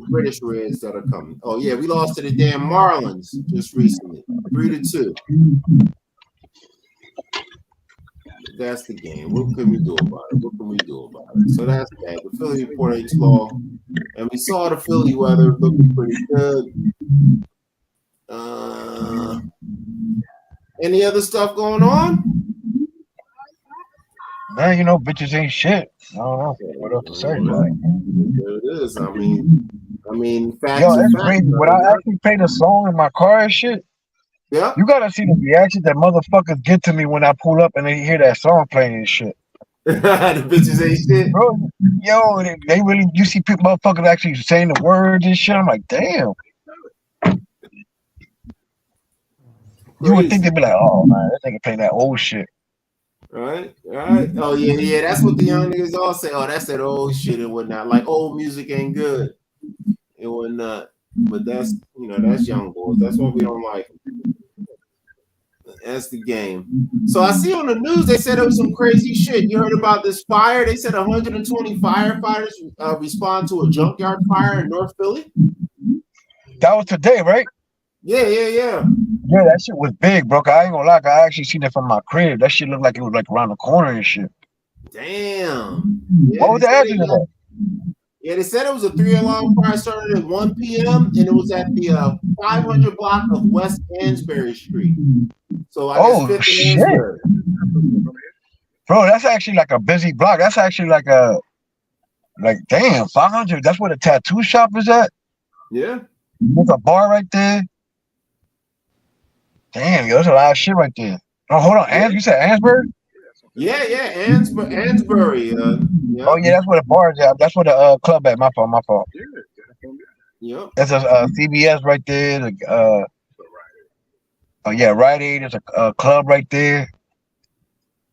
British Reds that are coming. Oh yeah, we lost to the damn Marlins just recently, 3-2. That's the game. What can we do about it? So that's that. The Philly report ain't long, and we saw the Philly weather looking pretty good. Any other stuff going on? Man, you know, bitches ain't shit. I don't know what else to say. Like, there it is. I mean, facts. Yo, it's crazy. When I actually play the song in my car and shit, yeah, you gotta see the reaction that motherfuckers get to me when I pull up and they hear that song playing and shit. The bitches ain't shit, bro. Yo, they really. You see people, motherfuckers actually saying the words and shit. I'm like, damn. You would think they'd be like, oh man, that nigga playing that old shit. Right. Oh yeah. That's what the young niggas all say. Oh, that's that old shit and whatnot. Like old music ain't good and whatnot. But that's that's young boys. That's what we don't like. That's the game. So I see on the news they said it was some crazy shit. You heard about this fire? They said 120 firefighters respond to a junkyard fire in North Philly. That was today, right? Yeah. Yeah, that shit was big, bro. I ain't gonna lie. I actually seen it from my crib. That shit looked like it was like around the corner and shit. Damn. Yeah, what was the accident of that? Yeah, they said it was a 3-alarm fire started at 1 p.m. and it was at the 500 block of West Ansbury Street. So I guess 5th shit. and Ansbury. Bro, that's actually like a busy block. That's actually like damn, 500. That's where the tattoo shop is at. Yeah. There's a bar right there. Damn, yo, there's a lot of shit right there. Oh, hold on. You said Ansbury? Yeah, Ansbury. Yeah. Oh yeah, that's where the bar is at. That's where the club at. My fault. Yep. There's a CBS right there. Oh yeah, Rite Aid. There's a club right there.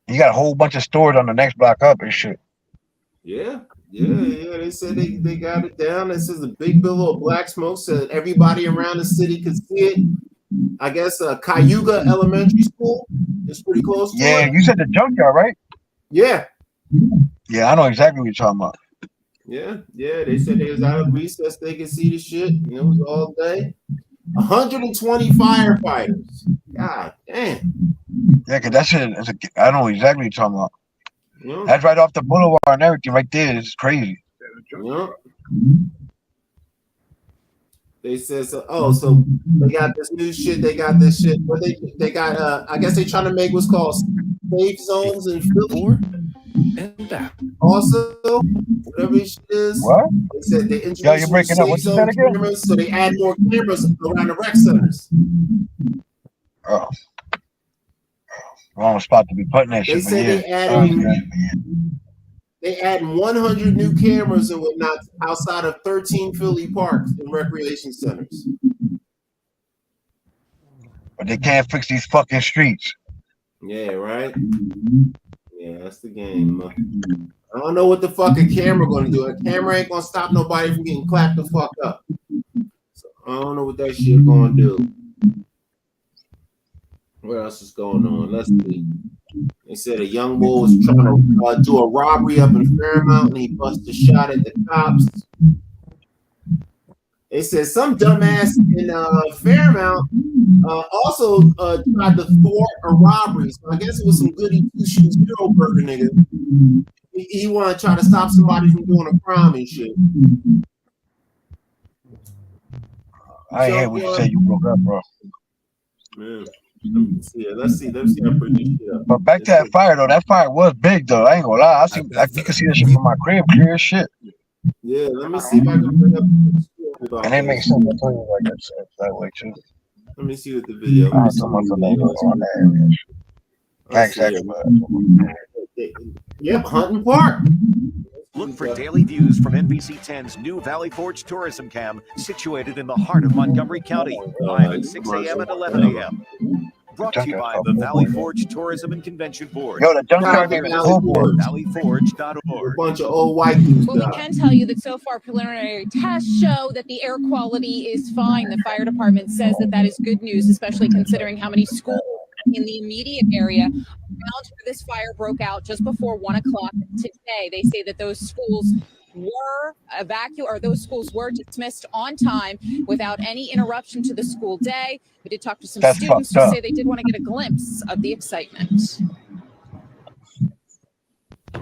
You got a whole bunch of stores on the next block up and shit. Yeah. They said they got it down. This is a big billow of black smoke, so that everybody around the city could see it. I guess Cayuga Elementary School is pretty close to Yeah, it. you said the junkyard, right? Yeah. Yeah, I know exactly what you're talking about. Yeah. They said they was out of recess. They could see the shit. It was all day. 120 firefighters. God damn. Yeah, cause that shit I know exactly what you're talking about. Yeah. That's right off the boulevard and everything right there. It's crazy. Yeah. They said so. Oh, so they got this new shit. They got this shit. But they got. I guess they trying to make what's called safe zones in Philly. Also, whatever it is. What? They said they introduced Yo, you're breaking up. safe What you zone said again? cameras, so they add more cameras around the rec centers. Oh. Wrong spot to be putting that They shit. said they add 100 new cameras and whatnot outside of 13 Philly parks and recreation centers. But they can't fix these fucking streets. Yeah, right. Yeah, that's the game. I don't know what the fucking camera gonna do. A camera ain't gonna stop nobody from getting clapped the fuck up. So I don't know what that shit gonna do. What else is going on? Let's see. They said a young boy was trying to do a robbery up in Fairmount and he busted a shot at the cops. They said some dumbass in Fairmount also tried to thwart a robbery. So I guess it was some goody two shoes hero burger nigga. He wanted to try to stop somebody from doing a crime and shit. I ain't hear what you said. You broke up, bro. Man. Let's see. I bring this shit up. But back to that fire though. That fire was big though. I ain't gonna lie. You can see that shit from my crib, clear as shit. Yeah, let me see if I can bring up. And it makes sense. I told you like that way too. Let me see what the video. I so much on that area. Exactly. Yep, Hunting Park. Look for daily views from NBC 10's new Valley Forge tourism cam, situated in the heart of Montgomery County, live at 6 a.m. and 11 a.m. Brought to you by the Valley Forge Tourism and Convention Board. Yo, the junkyard name is valleyforge.org. A bunch of old white dudes. Well, we can tell you that so far preliminary tests show that the air quality is fine. The fire department says that is good news, especially considering how many schools in the immediate area around where this fire broke out just before 1 o'clock today. They say that those schools were dismissed on time without any interruption to the school day. We did talk to some students who say they did want to get a glimpse of the excitement.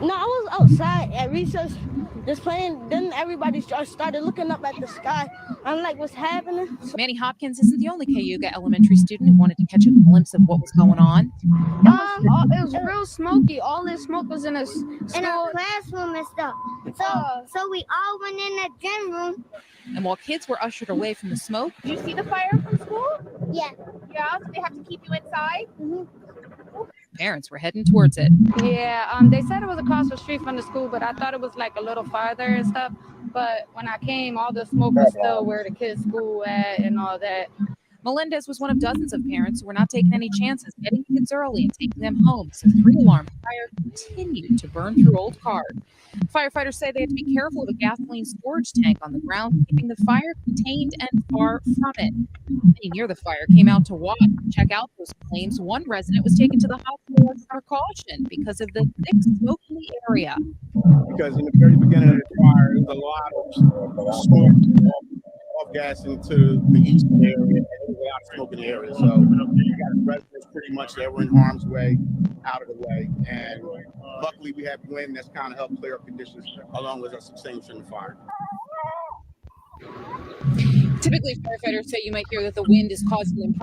No, I was outside at recess just playing. Then everybody started looking up at the sky. I'm like, what's happening? Manny Hopkins isn't the only Cayuga elementary student who wanted to catch a glimpse of what was going on. It was real smoky. All this smoke was in our classroom and stuff. So we all went in the gym room. And while kids were ushered away from the smoke, Did you see the fire from school? Yeah. Yeah, so they have to keep you inside? Mm-hmm. parents were heading towards it. Yeah, they said it was across the street from the school, but I thought it was like a little farther and stuff. But when I came, all the smoke was still where the kids' school at and all that. Melendez was one of dozens of parents who were not taking any chances, getting kids early and taking them home. So 3-alarm fire continued to burn through Old Card. Firefighters say they had to be careful of a gasoline storage tank on the ground, keeping the fire contained and far from it. Many near the fire came out to watch and check out those flames. One resident was taken to the hospital with precaution because of the thick smoke in the area. Because in the very beginning of the fire, there was a lot of smoke off gas into the eastern area, and there was a lot of smoke in the area. So you got residents pretty much that were in harm's way, out of the way, and luckily we have wind that's kind of helped clear up conditions along with us extinguishing the fire. Typically, firefighters say you might hear that the wind is causing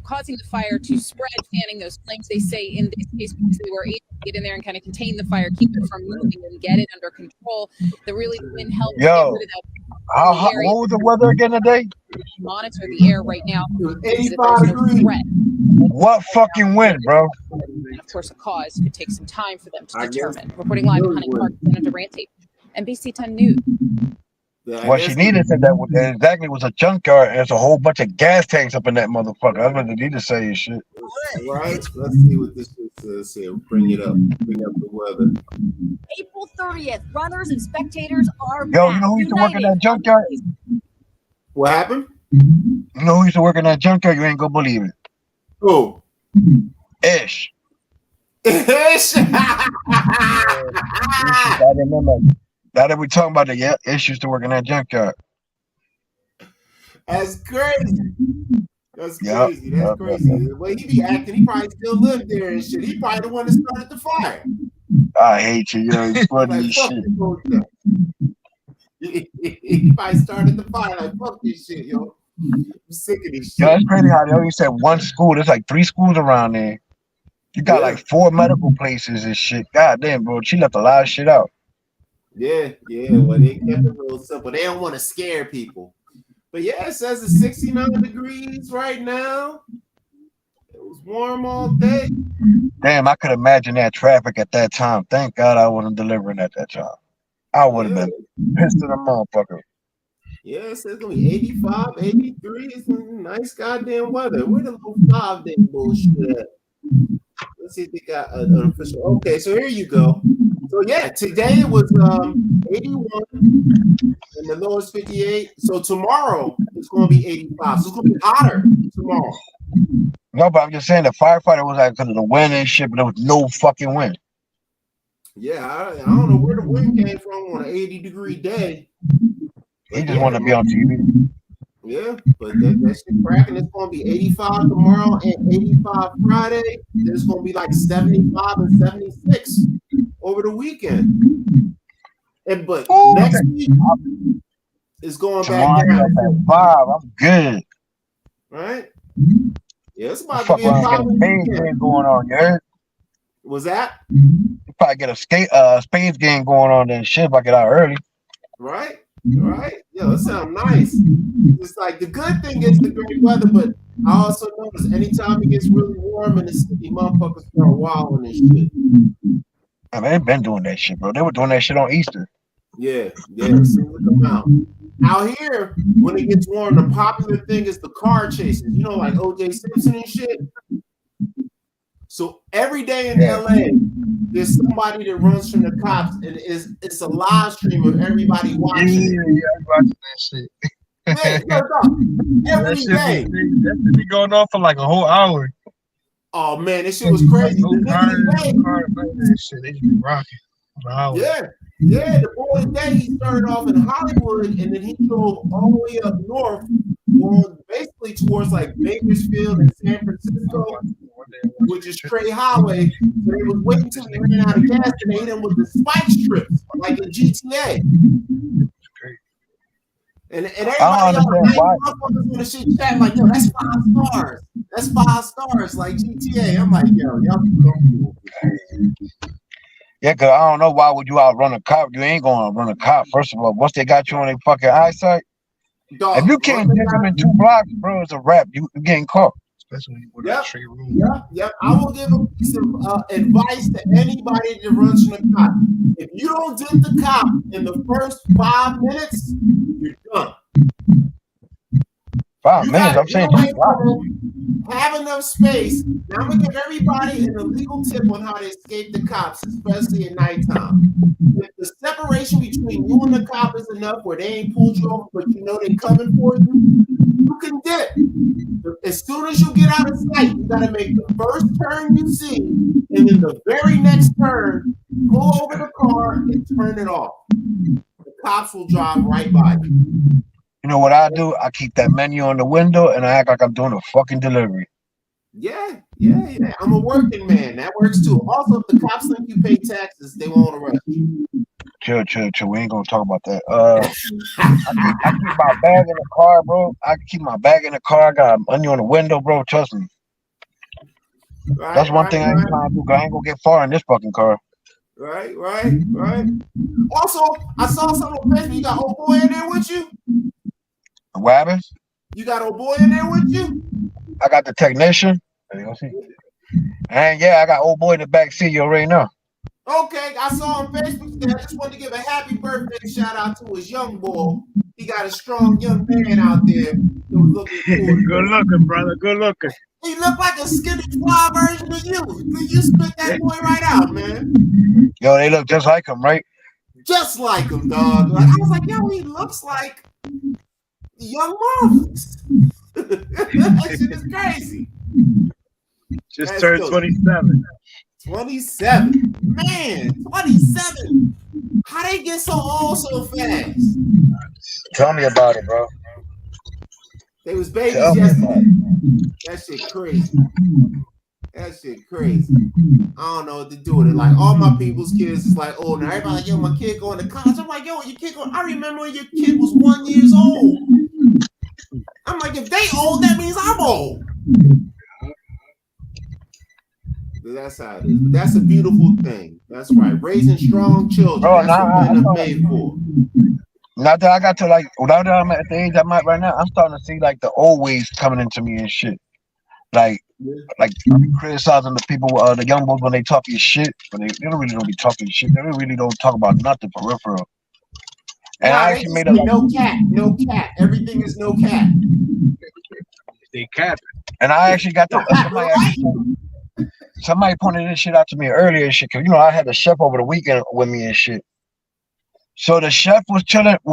causing the fire to spread, fanning those flames. They say in this case, because they were able to get in there and kind of contain the fire, keep it from moving and get it under control, the wind helped get rid of that. What was the weather again today? Monitor the air right now. 85 degrees. What fucking wind, bro? and of course a cause could take some time for them to I guess determine. Reporting live in really Hunting would. Park, Santa Durante, NBC 10 News. Yeah, I What she guess needed said that exactly was a junkyard and there's a whole bunch of gas tanks up in that motherfucker. That's what they need to say and shit. right. Let's see what this shit says here. Bring it up. Bring up the weather. April 30th, runners and spectators are Yo, back. you know who used to work in that United. junkyard? What happened? You know who used to work in that junkyard? You ain't gonna believe it. Who? Ish. Ish. I remember. Now that we talking about it, yeah, Ish used to work in that junkyard. That's crazy. That's Yup, crazy. That's crazy. The way he be acting, he probably still lived there and shit. He probably the one that started the fire. I hate you, yo. You funny Like, as fuck shit. this bullshit. He probably started the fire. Like, fuck this shit, yo. I'm sick of this Yo, shit. it's crazy how they only said one school. There's like 3 schools around there. You got Yeah. like 4 medical places and shit. God damn, bro. She left a lot of shit out. Yeah. Well, they kept it real simple. They don't want to scare people. But yeah, it says it's 69 degrees right now. It was warm all day. Damn, I could imagine that traffic at that time. Thank God I wasn't delivering at that time. I would have been pissed at the motherfucker. Yeah, it says it's gonna be 85, 83. It's nice goddamn weather. Where the little 5-day bullshit at? Let's see if they got an official. Okay, so here you go. So yeah, today it was 81 and the low is 58. So tomorrow it's gonna be 85. So it's gonna be hotter tomorrow. No, but I'm just saying the firefighter was like because of the wind and shit, but there was no fucking wind. Yeah, I don't know where the wind came from on an 80-degree day. He just wanted to be on TV. Yeah, but that shit cracking. It's gonna be 85 tomorrow and 85 Friday. There's gonna be like 75 and 76 over the weekend. But next week is going Tomorrow back at down. 5. I'm good. Right? Yeah, it's about to Fuck be a around, get a popular spades weekend. game going on, you heard? Was that? You probably get a spades game going on and shit if I get out early. Right? Right? Yo, it sounds nice. It's like the good thing is the great weather, but I also notice anytime it gets really warm in the city, motherfuckers start wilding and shit. I mean, they've been doing that shit, bro. They were doing that shit on Easter. Yeah, as soon as it come out. Out here, when it gets warm, the popular thing is the car chases. You know, like O.J. Simpson and shit. So every day in LA, there's somebody that runs from the cops, and it's a live stream of everybody watching. Yeah, I'm watching that shit. Every day. That shit be going on for like a whole hour. Oh man, this shit was crazy. The They just be rocking. Yeah, the boy today, he started off in Hollywood and then he drove all the way up north, going basically towards like Bakersfield and San Francisco, which is straight highway. So they was waiting until he ran out of gas and they hit him with the spike strips, like in GTA. And everybody else, motherfuckers in the shit chat like, yo, that's 5 stars. That's 5 stars, like GTA. I'm like, yo, y'all be comfortable. Yeah, cause I don't know why would you outrun a cop. You ain't gonna run a cop. First of all, once they got you on their fucking eyesight, if you can't dig them in 2 blocks, bro, it's a wrap. You getting caught. Especially with that straight rule. Yep. I will give a piece of advice to anybody that runs from the cop. If you don't get the cop in the first 5 minutes, you're done. 5 minutes? I'm saying 2 blocks. Have enough space. Now I'm gonna give everybody an illegal tip on how to escape the cops, especially at nighttime. If the separation between you and the cop is enough where they ain't pulled you over, but you know they're coming for you, you can dip. As soon as you get out of sight, you gotta make the first turn you see, and then the very next turn, pull over the car and turn it off. The cops will drive right by you. You know what I do? I keep that menu on the window and I act like I'm doing a fucking delivery. Yeah. I'm a working man. That works too. Also, if the cops think you pay taxes, they won't arrest you. Chill. We ain't gonna talk about that. I keep my bag in the car, bro. I keep my bag in the car. I got money on the window, bro. Trust me. That's one thing I ain't trying to do. I ain't gonna get far in this fucking car. Right. Also, I saw something on Facebook. You got old boy in there with you? What happens? You got old boy in there with you? I got the technician. You see? And yeah, I got old boy in the back seat. You already know. Okay, I saw on Facebook today. I just wanted to give a happy birthday shout out to his young boy. He got a strong young man out there who was looking cool. Good looking, brother. Good looking. He looked like a skinny fly version of you. You spit that boy right out, man. Yo, they look just like him, right? Just like him, dog. Like, I was like, yo, he looks like young Marvelous. That shit is crazy. Just turned 27. 27. Man, 27. How they get so old so fast? Tell me about it, bro. They was babies yesterday. That shit crazy. That shit crazy. I don't know what to do with it. Like, all my people's kids is like, oh, now everybody like, yo, my kid going to college. I'm like, yo, your kid going, I remember when your kid was 1 year old. I'm like, if they old, that means I'm old. That's how it is. But that's a beautiful thing. That's right. Raising strong children. Bro, that's what men are made for. Now that I got to like, now that I'm at the age I'm at right now, I'm starting to see like the old ways coming into me and shit. Like I be criticizing the people, the young boys when they talking shit, but they don't really don't be talking shit. They really don't talk about nothing for real, for real. And Nah, I actually made a no cap, no cap. Everything is no cap. They cap. And I actually got the somebody pointed this shit out to me earlier and shit, cause you know I had the chef over the weekend with me and shit. So the chef was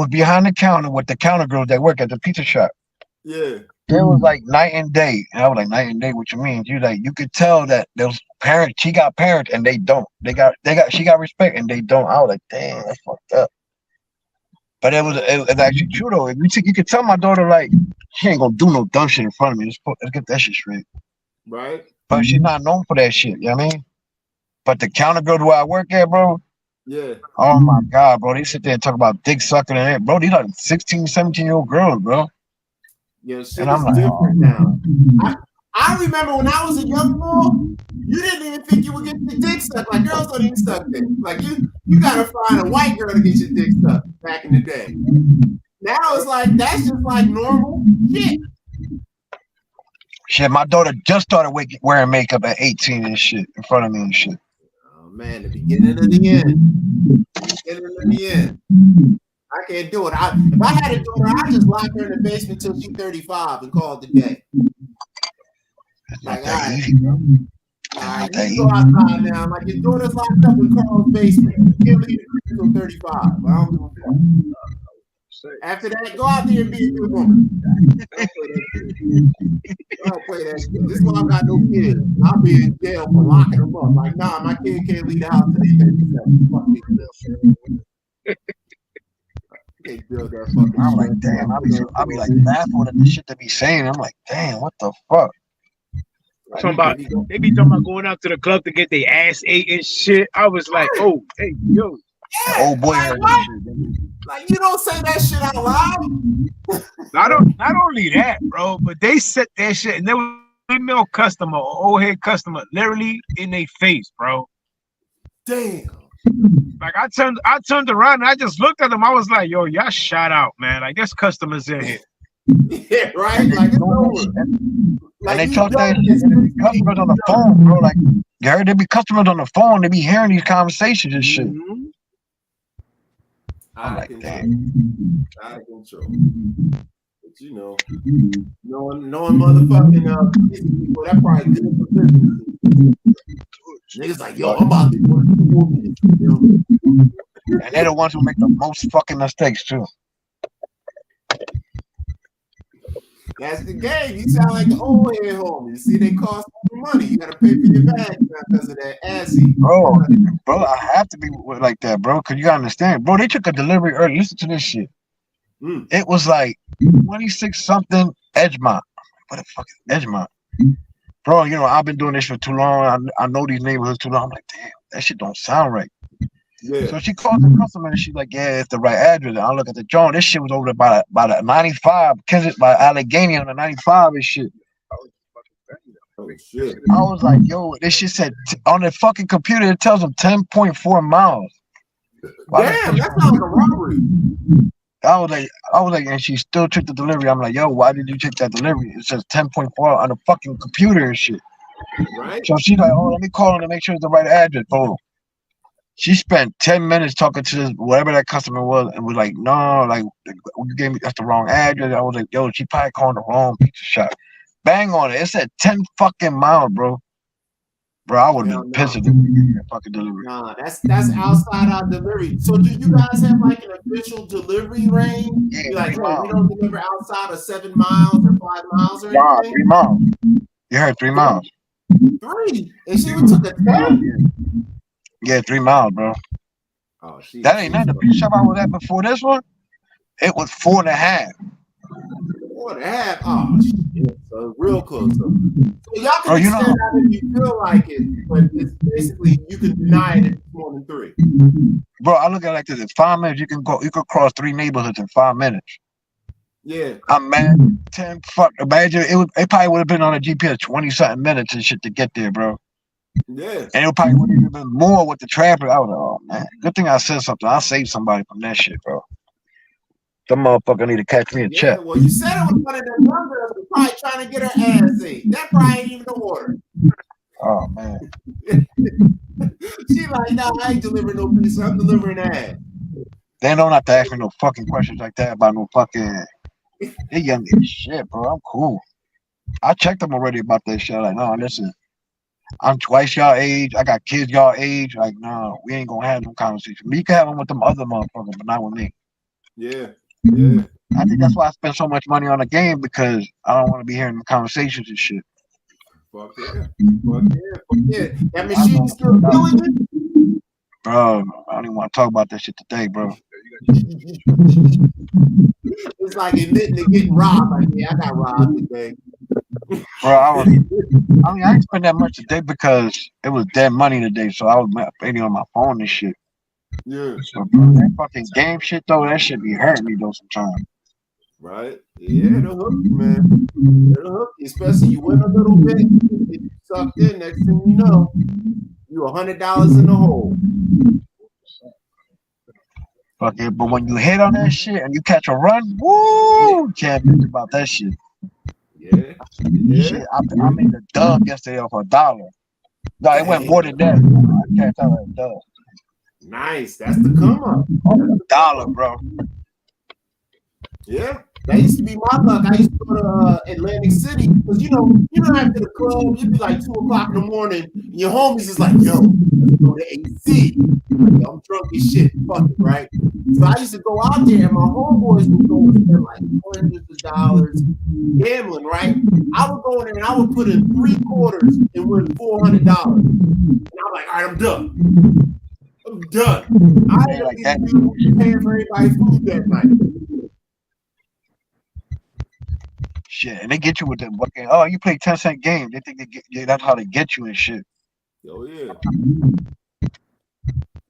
behind the counter with the counter girls that work at the pizza shop. Yeah. It was like night and day. And I was like, night and day, what you mean? You like, you could tell that those parents, she got parents and they don't. She got respect and they don't. I was like, damn, that's fucked up. But it was actually true though. You could tell my daughter like she ain't gonna do no dumb shit in front of me. Let's get that shit straight. Right. But she's not known for that shit, you know what I mean? But the counter girl where I work at, bro. Yeah. Oh my God, bro. They sit there and talk about dick sucking and that. Bro, these are 16, 17-year-old girls, bro. Yeah, shit and I'm is like, different now. I remember when I was a young boy, you didn't even think you would get your dick sucked. Like, girls don't even suck dick. Like, you gotta find a white girl to get your dick sucked back in the day. Now it's like, that's just like normal shit. Shit, my daughter just started wearing makeup at 18 and shit in front of me and shit. Oh man, the beginning of the end. Beginning of the end. I can't do it. If I had a daughter, I'd just lock her in the basement till she's 35 and call it the day. Like, all right, you go outside now. Like, your daughter's locked up in Carl's basement. You can't leave the crib till 35. I don't give a fuck. After that, go out there and be a good woman. Don't play that shit. This one got no kids. I'll be in jail for locking them up. Like, nah, my kid can't leave the house till he's 37. Fuck me. I'm like, damn, I'll be like baffled at the shit they be saying. I'm like, damn, what the fuck? They be talking about going out to the club to get their ass ate and shit. I was like, oh, hey, yo. Yeah, oh boy, like you don't say that shit out loud. Not only that, bro, but they said that shit and there was a female customer, old head customer, literally in their face, bro. Damn. Like I turned around and I just looked at them. I was like, yo, y'all shout out, man. Like there's customers in here. Yeah, right. Like it's over. Like, and they talk that shit. Customers on the phone, bro. Like you heard there be customers on the phone. They be hearing these conversations and shit. Mm-hmm. I'm like, damn. Out of control. But you know, knowing motherfucking people, that probably good for business. Niggas like, yo, I'm about to work. And they're the ones who make the most fucking mistakes too. That's the game. You sound like the old head homie. You see, they cost money. You gotta pay for your bag because of that assy. Bro, I have to be like that, bro. Cause you gotta understand, bro. They took a delivery early. Listen to this shit. It was like 26 something Edgemont. What the fuck is Edgemont? Bro, you know, I've been doing this for too long. I know these neighborhoods too long. I'm like, damn, that shit don't sound right. Yeah. So she called the customer and she's like, yeah, it's the right address. And I look at the joint. This shit was over there by the 95, by Allegheny on the 95 and shit. Oh, shit. I was like, yo, this shit said on the fucking computer, it tells them 10.4 miles. Damn, that sounds like a robbery. I was like, and she still took the delivery. I'm like, yo, why did you take that delivery? It says 10.4 on the fucking computer and shit. Right. So she's like, oh, let me call her to make sure it's the right address. Boom. She spent 10 minutes talking to whatever that customer was and was like, no, like, you gave me, that's the wrong address. I was like, yo, she probably calling the wrong pizza shop. Bang on it. It said 10 fucking miles, bro. Bro, I would have been pissed if they gave me a fucking delivery. Nah, that's outside our delivery. So do you guys have like an official delivery range? Yeah, You're like, 3 hey, we miles. don't deliver outside of 7 miles or 5 miles or Nah, anything? 3 miles. You heard 3 miles. 3? And she even took a 10? Yeah, 3 miles, bro. Oh, That ain't nothing. The pizza shop I was at before this one, it was 4.5. 4.5? Oh, shit. So real close. So y'all can Bro, you extend know, that if you feel like it, but it's basically you can deny it if it's more than 3. bro, I look at it like this: in 5 minutes, you could cross 3 neighborhoods in 5 minutes. Yeah. I'm mad. 10 fuck. Imagine it probably would have been on a GPS 20-something minutes and shit to get there, bro. Yeah. And it probably would have been more with the traffic. I was like, oh man, good thing I said something. I saved somebody from that shit, bro. Some motherfucker need to catch me a check. Well, you said it was one of them young girls who probably trying to get her ass ate. That probably ain't even the order. Oh man. She like, no, I ain't delivering no pizza. I'm delivering ass. They don't have to ask me no fucking questions like that about no fucking. They young as shit, bro. I'm cool. I checked them already about that shit. Like, no, listen, I'm twice y'all age. I got kids y'all age. Like, no, we ain't gonna have no conversation. You can have them with them other motherfuckers, but not with me. Yeah. Yeah. I think that's why I spend so much money on the game, because I don't want to be hearing the conversations and shit. Fuck yeah. Fuck yeah. Fuck yeah. That machine still killing it? Bro, I don't even want to talk about that shit today, bro. It's like admitting to getting robbed. Like, yeah, I got robbed today. Bro, I didn't spend that much today because it was dead money today, so I was maybe on my phone and shit. Yeah. So, bro, that fucking game shit, though, that shit be hurting me, though, sometimes. Right? Yeah, it'll hook you, man. It'll hook you, especially you win a little bit, if you sucked in, next thing you know, you $100 in the hole. Fuck it, but when you hit on that shit and you catch a run, woo, can't think about that shit. Yeah. Shit, I made a dub yesterday off $1. No, it went more than that. I can't tell that dub. Nice. That's the come up. $1, bro. Yeah. That used to be my luck. I used to go to Atlantic City because you know after the club, it'd be like 2:00 in the morning. And your homies is like, yo, let's go to AC. Like, I'm drunk as shit. Fuck it, right? So I used to go out there and my homeboys would go and spend like hundreds of dollars gambling, right? I would go in there and I would put in 3 quarters and win $400. And I'm like, all right, I'm done. I'm done. I ended up getting paying for everybody's food that night. Shit, and they get you with the fucking, oh, you play 10-cent game. They think that's how they get you and shit. Oh yeah.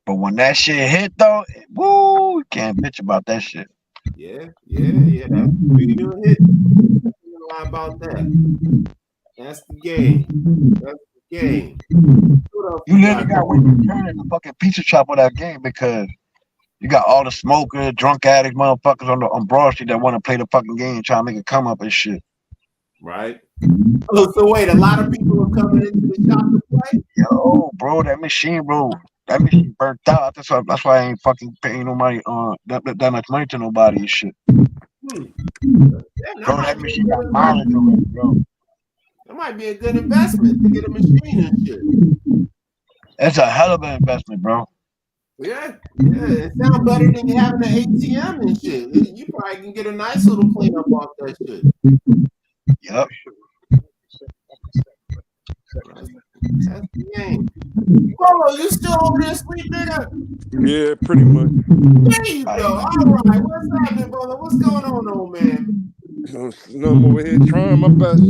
But when that shit hit though, woo, you can't bitch about that shit. Yeah. That's pretty good hit. You know a lot about that. That's the game. You literally got to turn in the fucking pizza shop with that game because you got all the smokers, drunk addicts, motherfuckers on Broad Street that want to play the fucking game and try to make it come up and shit. Right. Oh, so wait, a lot of people are coming into the shop to play? Yo, bro, that machine burnt out. That's why I ain't fucking paying nobody that much money to nobody and shit. Bro, that machine got mileage already, bro. That might be a good investment to get a machine and shit. It's a hell of an investment, bro. Yeah. It sounds better than having an ATM and shit. You probably can get a nice little cleanup off that shit. Yep. That's the game. Polo, you still over there asleep, nigga? Yeah, pretty much. There you go. All right. What's happening, brother? What's going on, old man? No, I'm over here trying my best.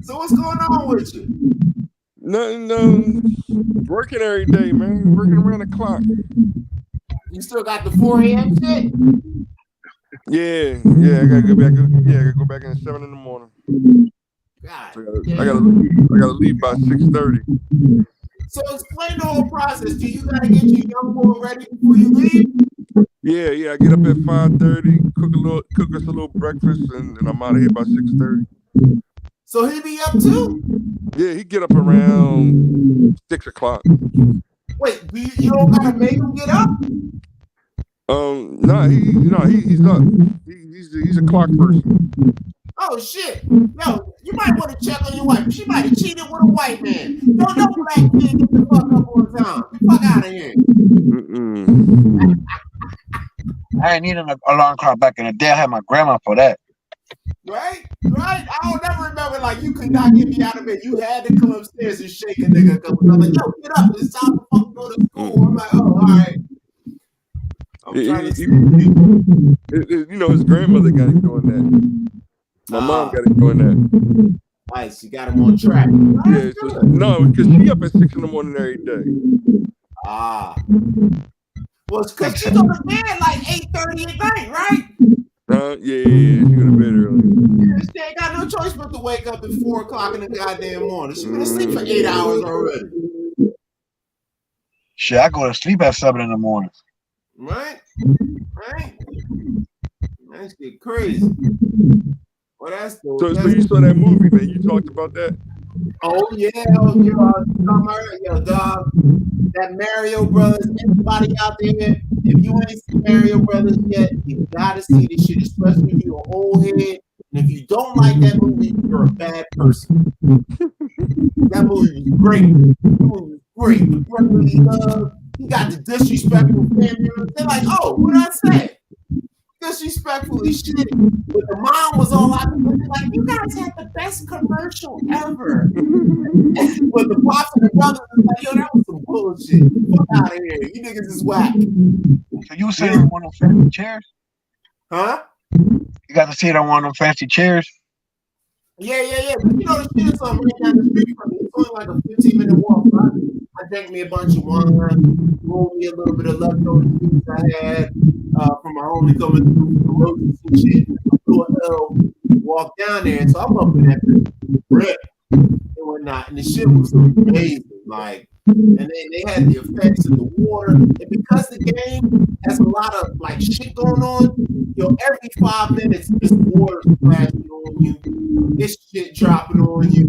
So what's going on with you? Nothing. Working every day, man. Working around the clock. You still got the 4 a.m. shit? Yeah. I gotta go back. Yeah, I gotta go back in 7 in the morning. God, so I gotta leave by 6:30. So explain the whole process. Do you gotta get your young boy ready before you leave? Yeah. I get up at 5:30, cook us a little breakfast, and I'm out of here by 6:30. So he be up too? Yeah, he get up around 6 o'clock. Wait, you don't gotta make him get up? He's up. He's a clock person. Oh shit! Yo, you might want to check on your wife. She might have cheated with a white man. No black kid get the fuck up on time. Get the fuck out of here. I ain't need an alarm clock back in the day. I had my grandma for that. Right? I don't never remember like you could not get me out of bed. You had to come upstairs and shake a nigga a couple times. Like, yo, get up. It's time to fucking go to school. I'm like, oh, all right. His grandmother got him doing that. My mom got him doing that. Nice, you got him on track. Yeah, no, because she up at 6 in the morning every day. Well, it's because she go to bed like 8:30 at night, right? Yeah, she go to bed early. She ain't got no choice but to wake up at 4 o'clock in the goddamn morning. She's gonna sleep for 8 hours already. Shit, I go to sleep at 7 in the morning. Right? That's get crazy. Well, that's the. So you saw that movie, man? You talked about that? Oh yeah, yo, dog. That Mario Brothers. Everybody out there, if you ain't seen Mario Brothers yet, you gotta see this shit, especially if you're an old head. And if you don't like that movie, you're a bad person. That movie was great. The brotherly love. He got the disrespectful family. They're like, oh, what did I say? Disrespectful as shit. But the mom was all out there like, you guys had the best commercial ever. But the pops and the brothers was like, yo, that was some bullshit. Fuck out of here. You niggas is whack. So you sit on one of them fancy chairs? Huh? You got to sit on one of them fancy chairs? Yeah. But the shit is right down the street from me. It's only like a 15-minute walk. Right? I drank me a bunch of wine, rolled me a little bit of leftover juice I had from my homie coming through the roses and shit. I flew a hell, walked down there. So I'm up in that rip and whatnot. And the shit was amazing. Like, and they had the effects of the water. And because the game has a lot of like shit going on, every 5 minutes this water splashing on you, this shit dropping on you.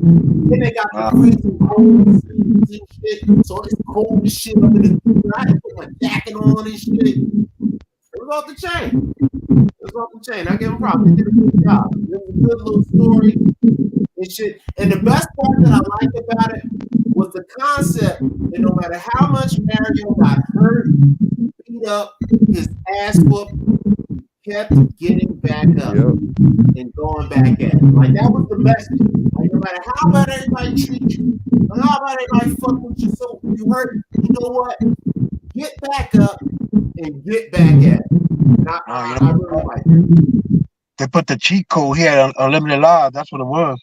Then they got the freezing cold seasons and shit. So it's cold as shit up in the I had to put my jacket on and shit. It was off the chain. I give them props. They did a good job. It was a good little story and shit. And the best part that I liked about it was the concept that no matter how much Mario got hurt, beat up, his ass whooped, kept getting back up and going back at it. Like, that was the message. Like, no matter how bad everybody treats you, no how bad everybody fuck with you, so you hurt, you know what? Get back up and get back at it. I really like it. They put the cheat code. He had unlimited lives. That's what it was.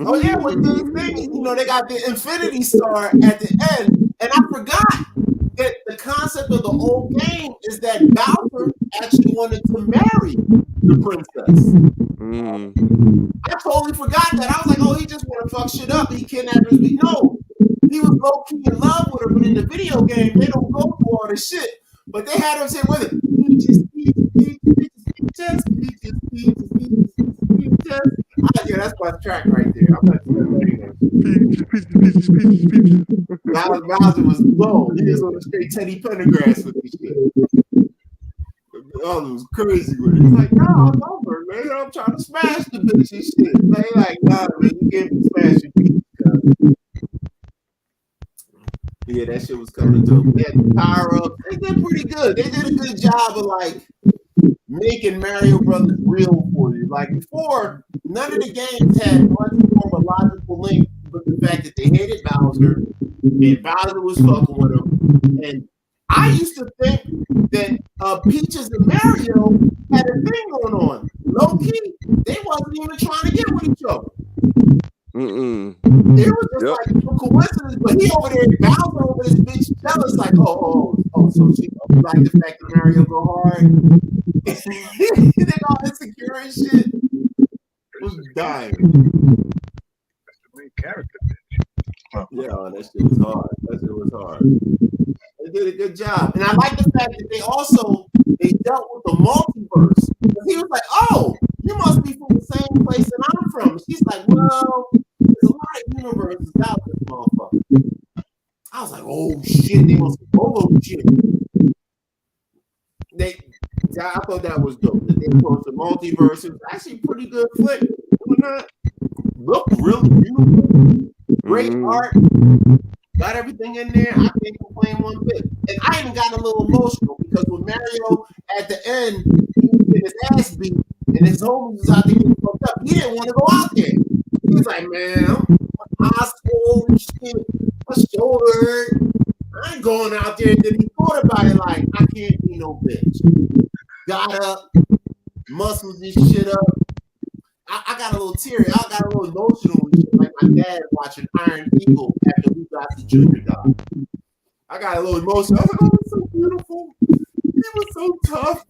Oh yeah, with the thing, they got the Infinity Star at the end, and I forgot that the concept of the old game is that Bowser actually wanted to marry the princess. I totally forgot that. I was like, oh, he just want to fuck shit up. He kidnapped her. No, he was low key in love with her, but in the video game, they don't go through all this shit. But they had him say with it, peaches. Yeah, that's my track right there. I'm not sure Bowser was low. He was on the straight Teddy Pendergrass with this shit. Oh, it was crazy with it. He's like, no, I'm over, man. I'm trying to smash the bitch and shit. They like, nah, man, you can't be smashing people. Yeah, that shit was coming to him. They had the power up. They did pretty good. They did a good job of like making Mario Brothers real for you. Like before, none of the games had much more of a logical link, but the fact that they hated Bowser and Bowser was fucking with them. And I used to think that Peaches and Mario had a thing going on. Low key, they wasn't even trying to get with each other. It was just like a coincidence, but he over there, Bowser over this bitch jealous, like, oh, so she like the fact that Mario go hard. They all insecure and shit. It was dying. That's the main character, bitch. Yeah, that shit was hard. They did a good job. And I like the fact that they dealt with the multiverse. Because he was like, oh, you must be from the same place that I'm from. And she's like, well, oh shit, they on some Polo shit. I thought that was dope. That they posted multiverses. Actually, pretty good flick. Looked really beautiful. Great art. Got everything in there. I can't complain one bit. And I even got a little emotional because when Mario at the end, he was getting his ass beat and his homies was out there getting fucked up. He didn't want to go out there. He was like, man, my eyes swollen and shit. My shoulder hurt. I ain't going out there. And then he thought about it like, I can't be no bitch. Got up, muscles this shit up. I got a little teary. I got a little emotional, like my dad watching Iron Eagle after we got the junior dog. I got a little emotional. I was like, oh, it's so beautiful. He was so tough.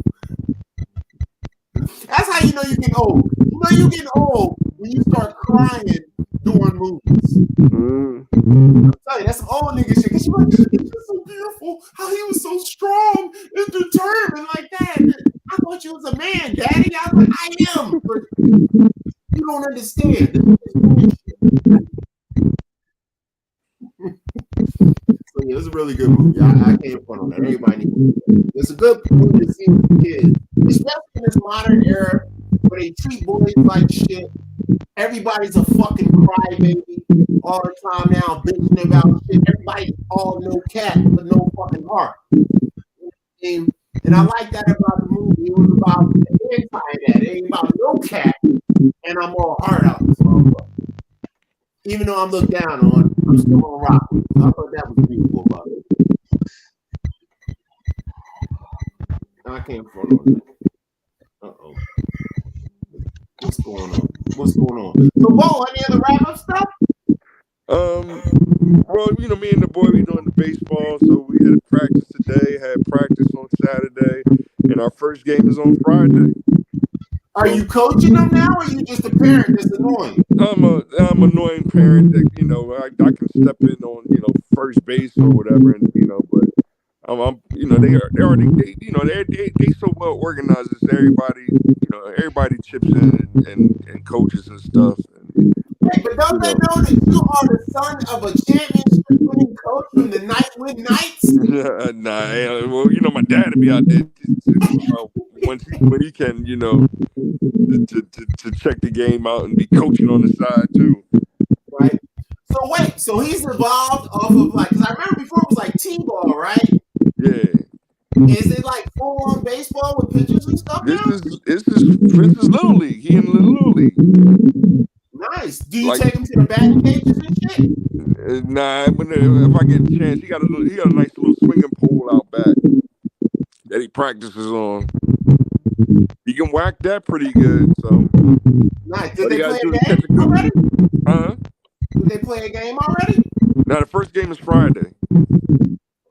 That's how you know you get old. You know you get old when you start crying during movies. I'm telling you, that's some old nigga shit. Cause you're like, he was so beautiful. How he was so strong and determined like that. I thought you was a man, Daddy. I was like, I am. But you don't understand. So yeah, it was a really good movie. I can't front on that. Everybody needs to see it. It's a good movie to see with kids, especially in this modern era where they treat boys like shit. Everybody's a fucking crybaby all the time now, bitching about shit. Everybody's all no cat but no fucking heart. And I like that about the movie. It was about the anti that. It ain't about no cat, and I'm all hard out this motherfucker. Even though I'm looked down on, I'm still on rock. So I thought that was beautiful about it. I can't front on that. Uh-oh. What's going on? What's going on? So, Bo, any other wrap-up stuff? Well, you know, me and the boy, we doing the baseball, so we had practice today, had practice on Saturday, and our first game is on Friday. Are you coaching them now, or are you just a parent that's annoying? I'm an annoying parent that, you know, I can step in on, you know, first base or whatever, and you know, but I'm you know, they so well organized as everybody, you know, everybody chips in and coaches and stuff. Hey, but don't they know that you are the son of a championship-winning coach from the Nightwood Knights? Well, you know, my dad will be out there when he can, you know, to check the game out and be coaching on the side too. Right. So wait, so he's evolved off of like, because I remember before it was like T-ball, right? Yeah. Is it like full-on baseball with pitchers and stuff This now? is Little League. He in the Little League. Nice. Do you take him to the batting cages and shit? Nah, if I get a chance, he got a nice little swinging pole out back that he practices on. He can whack that pretty good. So nice. Did they play a game already? Did they play a game already? Now the first game is Friday.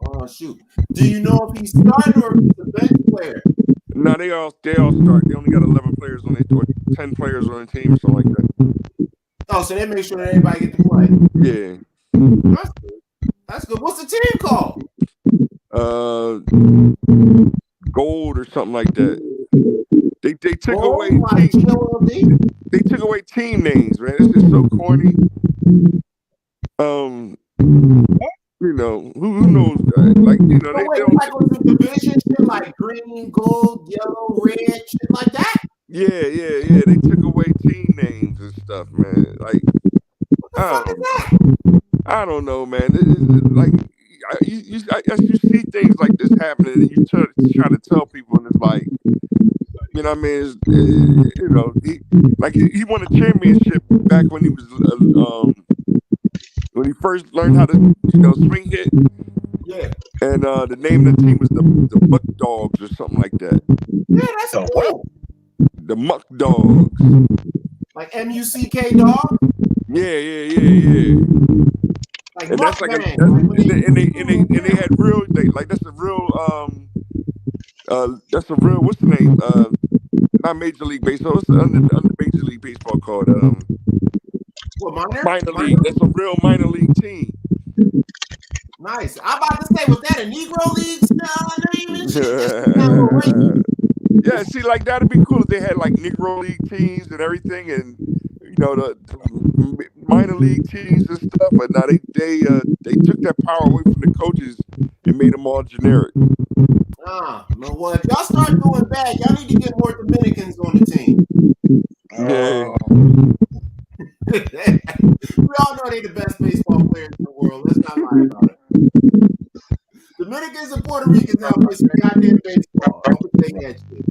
Oh shoot! Do you know if he's starting or if he's a bench player? No, they all start. They only got 11 players on their 10 players on the team or something like that. Oh, so they make sure that everybody get to play. Yeah. That's good. That's good. What's the team called? Gold or something like that. They took away they took away team names, man. This is so corny. You know, who knows that? Like, you know, they don't like with the division shit like green, gold, yellow, red, shit like that. Yeah. They took away team names and stuff, man. Like, I don't know, man. Like, you see things like this happening, and you try to tell people, and it's like, you know what I mean? You know, he won a championship back when he was when he first learned how to, you know, swing hit. Yeah. And the name of the team was the Muck Dogs or something like that. Yeah, that's cool. The Muck Dogs. Like MUCK dog? Yeah. Like and that's like and they had real that's a real what's the name? Not Major League Baseball. What's the under Major League Baseball called? What, minor league. That's a real minor league team. Nice. I'm about to say, was that a Negro League name? Yeah, see, like that'd be cool if they had like Negro League teams and everything, and you know, minor league teams and stuff, but now they took that power away from the coaches and made them all generic. Well, if y'all start doing bad, y'all need to get more Dominicans on the team. Yeah. We all know they the best baseball players in the world. Let's not lie about it. Dominicans and Puerto Ricans now play some goddamn baseball. I'll put that shit.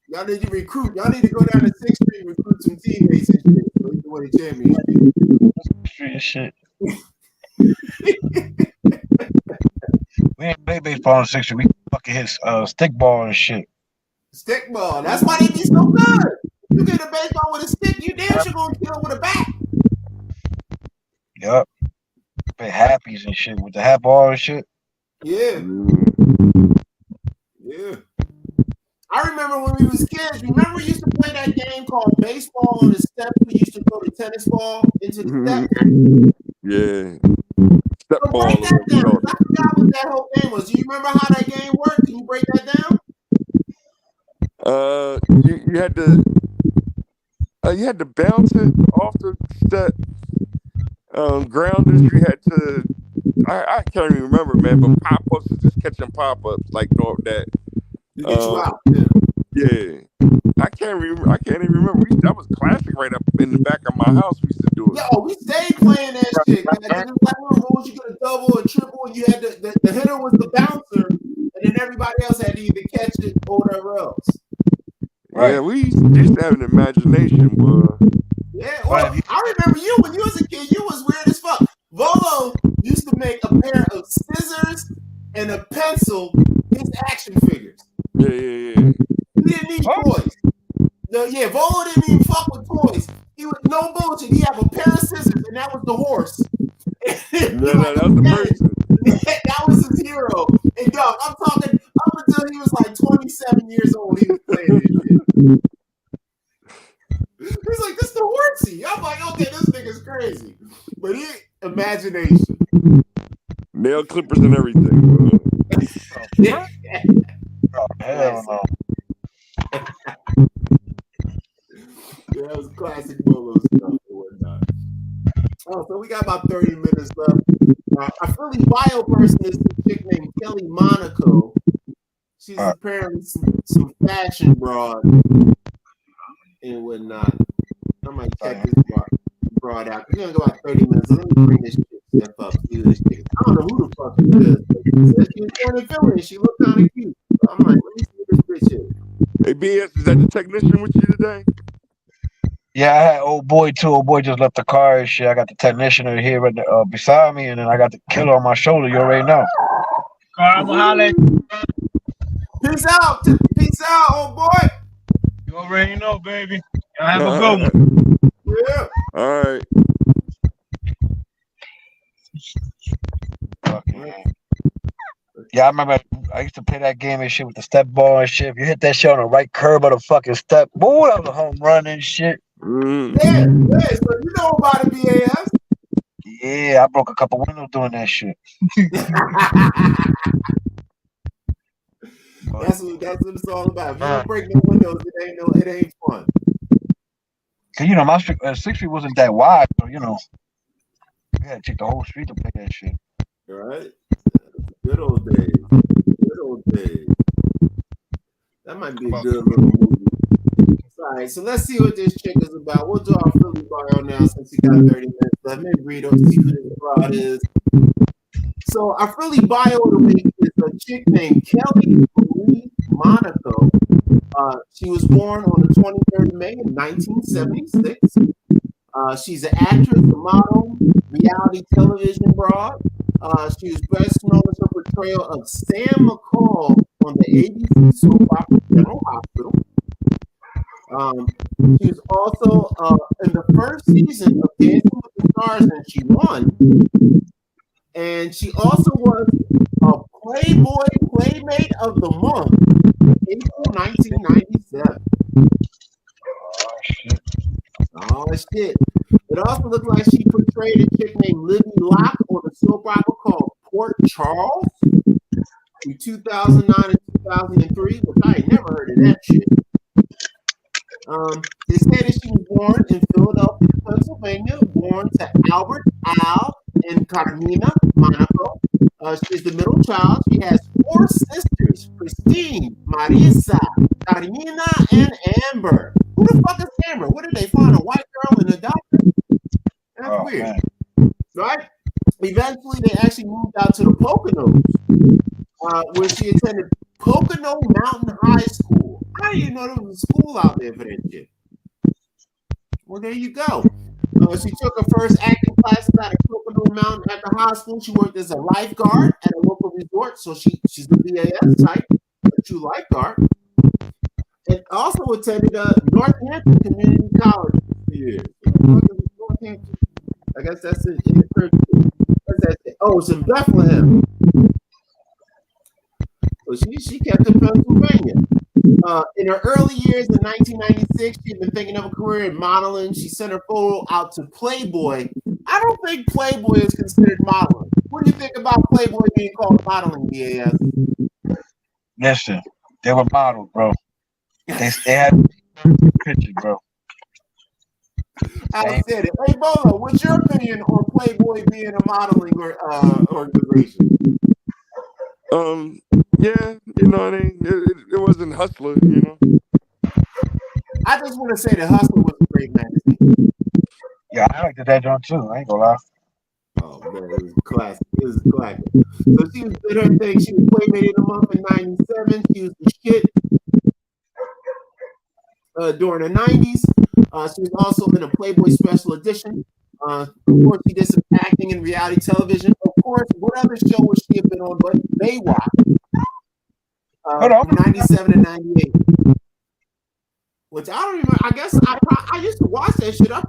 Y'all need to recruit. Y'all need to go down to 6th Street and recruit some teammates and shit so you can win a championship. Shit. We ain't play baseball on 6th Street. We fucking hit stickball and shit. Stickball. That's why they be so good. You get a baseball with a stick, you damn sure gonna kill with a bat. Yup. Play happies and shit with the hat ball and shit. Yeah. Yeah. I remember when we was kids. Remember we used to play that game called baseball on the steps. We used to throw the tennis ball into the steps. Yeah. Step So ball. break that down. I forgot what that whole game was. Do you remember how that game worked? Can you break that down? You had to bounce it off the step. Grounders, you had to. I can't even remember, man. But pop-ups is just catching pop-ups like that. To get you out. Yeah. I can't even remember. That was classic right up in the back of my house. We used to do it. Yo, we stayed playing that shit. There was like little rules. You could a double or triple, and you had the hitter was the bouncer, and then everybody else had to either catch it or whatever else. Right. Yeah, we used to have an imagination, boy. Yeah, well, I remember you when you was a kid. You was weird as fuck. Volo used to make a pair of scissors and a pencil his action figures. Yeah. He didn't need toys. Volo didn't even fuck with toys. He was no bullshit. He had a pair of scissors, and that was the horse. That was the person. That was his hero. And dog, I'm talking up until he was like 27 years old. He was playing this shit. He's like, this the horsey. I'm like, okay, this nigga's crazy. But imagination. Nail clippers and everything, bro. Oh, hell no. Yeah, that was classic Bolo stuff and whatnot. Oh, so we got about 30 minutes left. Our Philly bio person is a chick named Kelly Monaco. She's apparently some fashion broad and whatnot. I might check this broad out. We're gonna go about 30 minutes. So let me bring this shit up. See this chick. I don't know who the fuck she is. But she said she was born in Philly and she looked kind of cute. So I'm like, let me see what this bitch is. Hey, BS, is that the technician with you today? Yeah, I had old boy too. Old boy just left the car and shit. I got the technician here right beside me, and then I got the killer on my shoulder. You already know. Carl, holla. Peace out, old boy. You already know, baby. Y'all have a good one. Yeah. All right. Yeah, I remember I used to play that game and shit with the step ball and shit. If you hit that shit on the right curb of the fucking step, boy, that was a home run and shit. Yeah, so you know about it, BAS. Yeah, I broke a couple windows doing that shit. That's what it's all about. If you don't break no windows, it ain't fun. Cause you know my 6th Street wasn't that wide, so you know we had to take the whole street to play that shit. All right, good old days. Good old days. That might be a good little movie. All right, so let's see what this chick is about. We'll do our Philly bio now since we got 30 minutes left. Maybe read up, see who this broad is. So our Philly bio of the week is a chick named Kelly Monaco. She was born on the 23rd of May in 1976. She's an actress, a model, reality television broad. She was best known as her portrayal of Sam McCall on the ABC soap opera General Hospital. She was also in the first season of Dancing with the Stars, and she won. And she also was a Playboy Playmate of the Month in April 1997. Oh, shit. It also looked like she portrayed a chick named Libby Locke on a soap opera called Port Charles in 2009 and 2003, which I ain't never heard of that shit. They said that she was born born in Philadelphia, Pennsylvania, born to Albert, Al, and Carmina, Monaco. She's the middle child. She has 4 sisters, Christine, Marisa, Carmina, and Amber. Who the fuck is Amber? What did they find, a white girl and a doctor? That's weird. Man. Right? Eventually, they actually moved out to the Poconos, where she attended Pocono Mountain High School. I didn't even know there was a school out there for that shit. Well, there you go. She took her first acting classes out of Pocono Mountain at the high school. She worked as a lifeguard at a local resort, so she's a BAS type, a true lifeguard. And also attended Northampton Community College for years. Northampton. I guess that's it. Oh, it's in Bethlehem. So she kept in Pennsylvania. In her early years in 1996, she'd been thinking of a career in modeling. She sent her photo out to Playboy. I don't think Playboy is considered modeling. What do you think about Playboy being called modeling, BAS? Listen, they were models, bro. They had pictures, bro. I said it. Hey, Bolo, what's your opinion on Playboy being a modeling organization? Yeah, you know, it wasn't Hustler, you know. I just want to say that Hustler was a great magazine. Yeah, I liked that joint too. I ain't gonna lie. Oh man, it was classic. It was classic. So she did her thing. She was Playmate of the Month in '97. She was the shit during the '90s. She was also in a Playboy Special Edition. Of course, she did some acting in reality television. Of course, what other show was she been on but Baywatch? From 97 to 98. Which I don't even, I guess I used to watch that shit. I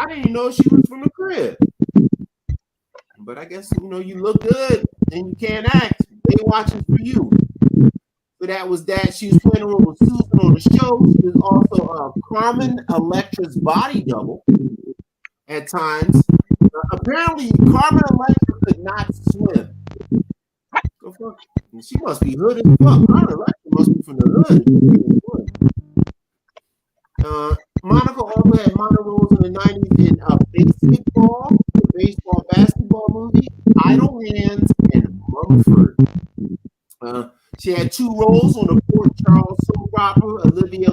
didn't even know she was from the crib. But I guess, you know, you look good and you can't act. Baywatch is for you. So that was that. She was playing a role with Susan on the show. She was also Carmen Electra's body double at times. Apparently, Carmen Electra could not swim. Go fuck. She must be hood as fuck. Carmen Electra must be from the hood. Monaco also had minor roles in the 90s in Basketball, the baseball basketball movie, Idle Hands, and Mumford. She had 2 roles on the Port Charles soap opera, Olivia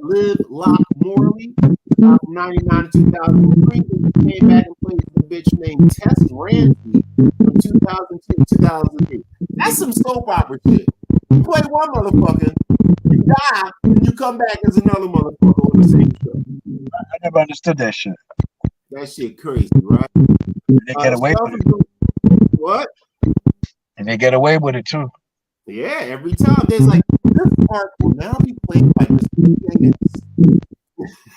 Live Lock Morley, from 99 to 2003. She came back and played the bitch named Tess Ramsey from 2002 to 2003. That's some soap opera shit. You play one motherfucker, you die, and you come back as another motherfucker on the same show. I never understood that shit. That shit crazy, right? They get away with it. What? And they get away with it too. Yeah, every time there's like, this part will now be played by Mr. Jenkins.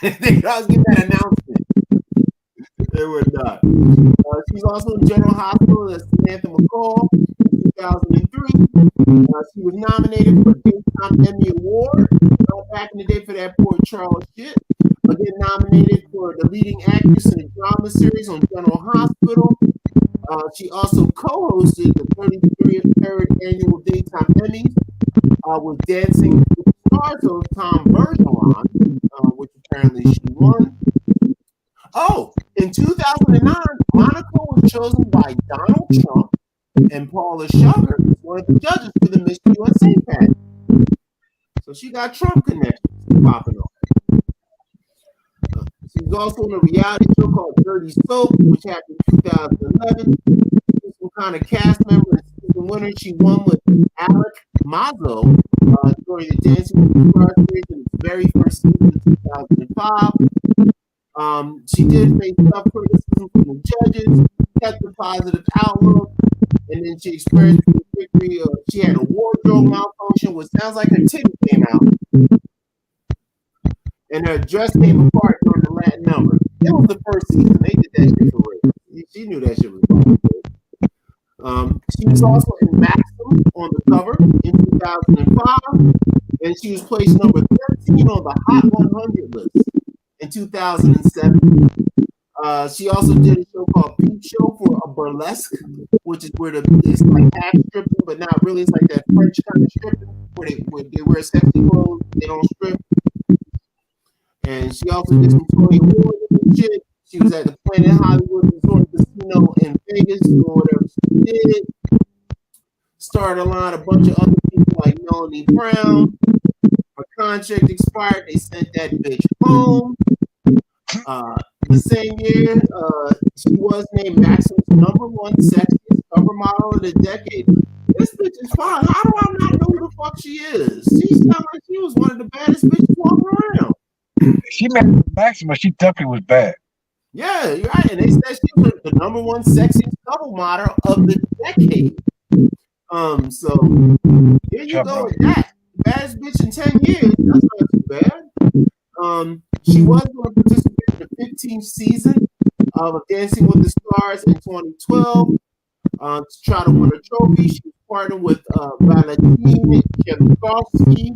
They always get that announcement. They were not. She's also in General Hospital as Samantha McCall in 2003. She was nominated for a Daytime Emmy Award back in the day for that Port Charles shit. Again, nominated for the leading actress in a drama series on General Hospital. She also co-hosted the 33rd annual Daytime Emmys with Dancing with the Stars of Tom Bergeron, which apparently she won. Oh, in 2009, Monaco was chosen by Donald Trump and Paula Sugar as one of the judges for the Miss USA pageant. So she got Trump connections popping off. She was also in a reality show called Dirty Soap, which happened in 2011. She's some kind of cast member and season winner. She won with Alec Mazzo during the Dancing with the Stars series in its very first season in 2005. She did face tough criticism from the judges, kept a positive outlook, and then she experienced the victory. She had a wardrobe malfunction, which sounds like her titty came out. And her dress came apart during the Latin number. It was the first season. They did that shit for real. She knew that shit was wrong. She was also in Maxim on the cover in 2005. And she was placed number 13 on the Hot 100 list in 2007. She also did a show called Peep Show for a burlesque, which is where it's like half stripping, but not really. It's like that French kind of stripping where they wear sexy clothes, they don't strip. And she also did some Tony Award shit. She was at the Planet Hollywood Resort Casino in Vegas doing whatever she did. Started a line a bunch of other people like Melanie Brown. Her contract expired. They sent that bitch home. The same year, she was named Maxim's #1 sexiest cover model of the decade. This bitch is fine. How do I not know who the fuck she is? She sounds like she was one of the baddest bitches walking around. She met Maxima. She definitely was bad. Yeah, you're right. And they said she was the #1 sexiest cover model of the decade. So here you go with that. Baddest bitch in 10 years. That's not too bad. She was going to participate in the 15th season of Dancing with the Stars in 2012 to try to win a trophy. She was partnered with Valentin Shevkovsky.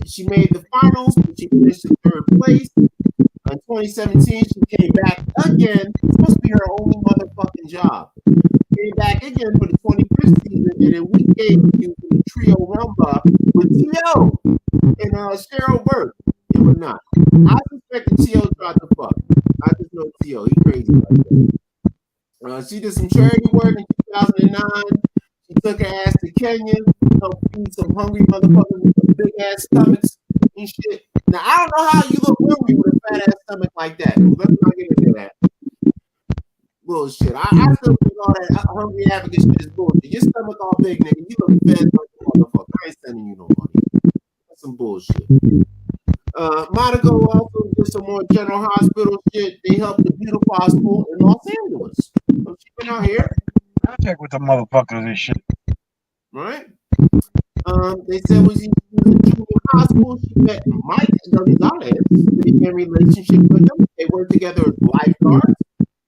She made the finals, but she finished in 3rd place. In 2017, she came back again. It's supposed to be her only motherfucking job. Came back again for the 25th season, and then we gave you the trio rumba with T.O. and Cheryl Burke. It was not. I suspect that T.O. tried to fuck. I just know T.O. He crazy like that. She did some charity work in 2009. She took her ass to Kenya, helped feed some hungry motherfuckers with big ass stomachs and shit. Now I don't know how you look hungry with a fat ass stomach like that. Let's not get into that. Bullshit. I still think all that hungry advocate shit is bullshit. Your stomach all big, nigga. You look fed like a motherfucker. I ain't sending you no money. That's some bullshit. Monaco also did some more general hospital shit. They helped the beautiful school in Los Angeles. So she been out here. I check with the motherfuckers and shit. Right? They said when she was in junior high school, she met Mike Gonzalez. They began a relationship with him. They worked together as lifeguards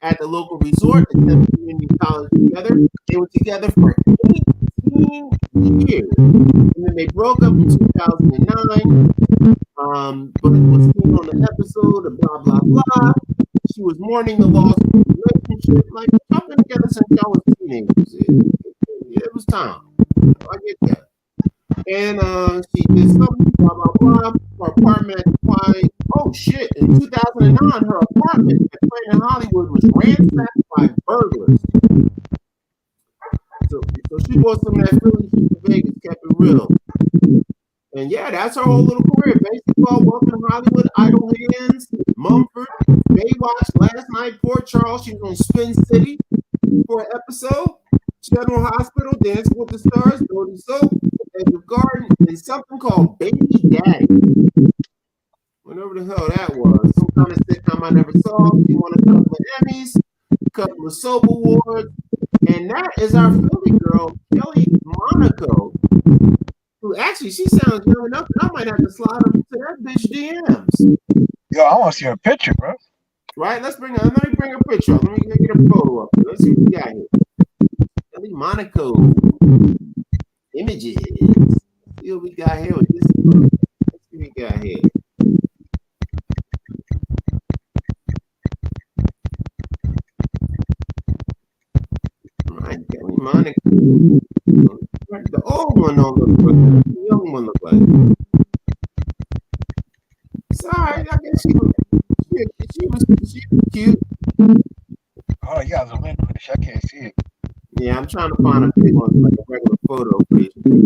at the local resort and then community college together. They were together for 18 years. And then they broke up in 2009. But it was seen on the episode of blah blah blah. She was mourning the loss of the relationship. Like, y'all been together since y'all was teenagers. It was time. I get that. And she did something, blah blah blah. Her apartment at Twine. Oh shit! In 2009, her apartment at Planet Hollywood was ransacked by burglars. So she bought some of that Philly shit to Vegas, kept it real. And yeah, that's her whole little career. Baseball, Welcome to Hollywood, Idle Hands, Mumford, Baywatch, Last Night, Port Charles. She was on Spin City for an episode. General Hospital, Dancing with the Stars, Dirty Soap, Edge of Garden, and something called Baby Daddy. Whatever the hell that was. Some kind of sitcom I never saw. She won a couple of Emmys, a couple of Soap Awards. And that is our Philly girl, Kelly Monaco. Who actually, she sounds young enough that I might have to slide up to that bitch DMs. Yo, I want to see her picture, bro. Right? Let me bring a picture up. Let me get a photo up. Let's see what we got here. Kelly Monaco. Images. Let's see what we got here with this. Let's see what we got here. Right, Kelly Monaco. The old one don't look good. The young one look like. It's alright. I guess she was cute. Oh, you guys are in. I can't see it. Yeah, I'm trying to find a big one, like a regular photo page. Let me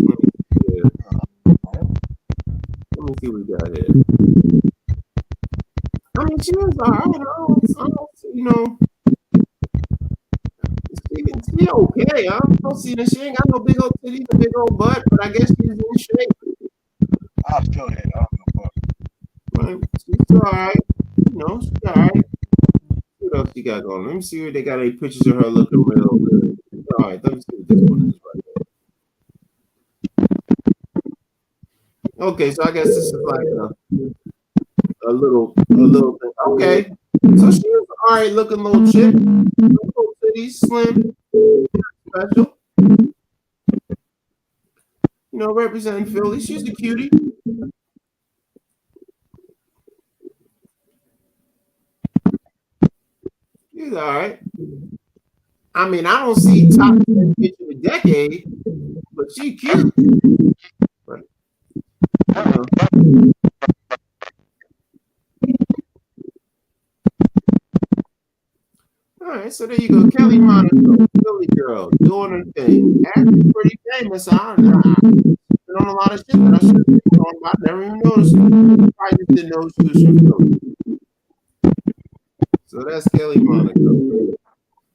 see what we got here. I mean, she was alright. I don't see, you know. She okay. I don't see that she ain't got no big old titties, a big old butt, but I guess she's in shape. I'm still here. I don't know what. Right? She's alright. You know, she's alright. What else you got going? Let me see if they got any pictures of her looking real good. Alright, let me see what this one is right there. Okay, so I guess this is like a little thing. Okay. So she was alright looking little chick. Little titties, slim, special. You know, representing Philly. She's a cutie. She's alright. I mean, I don't see top 10 bitch of the decade, but she cute. But, right, so there you go. Kelly Monaco, Philly girl, doing her thing. Actually pretty famous. Been on a lot of shit that I should have been on, but I never even noticed. I just didn't know she was from Philly. So that's Kelly Monaco.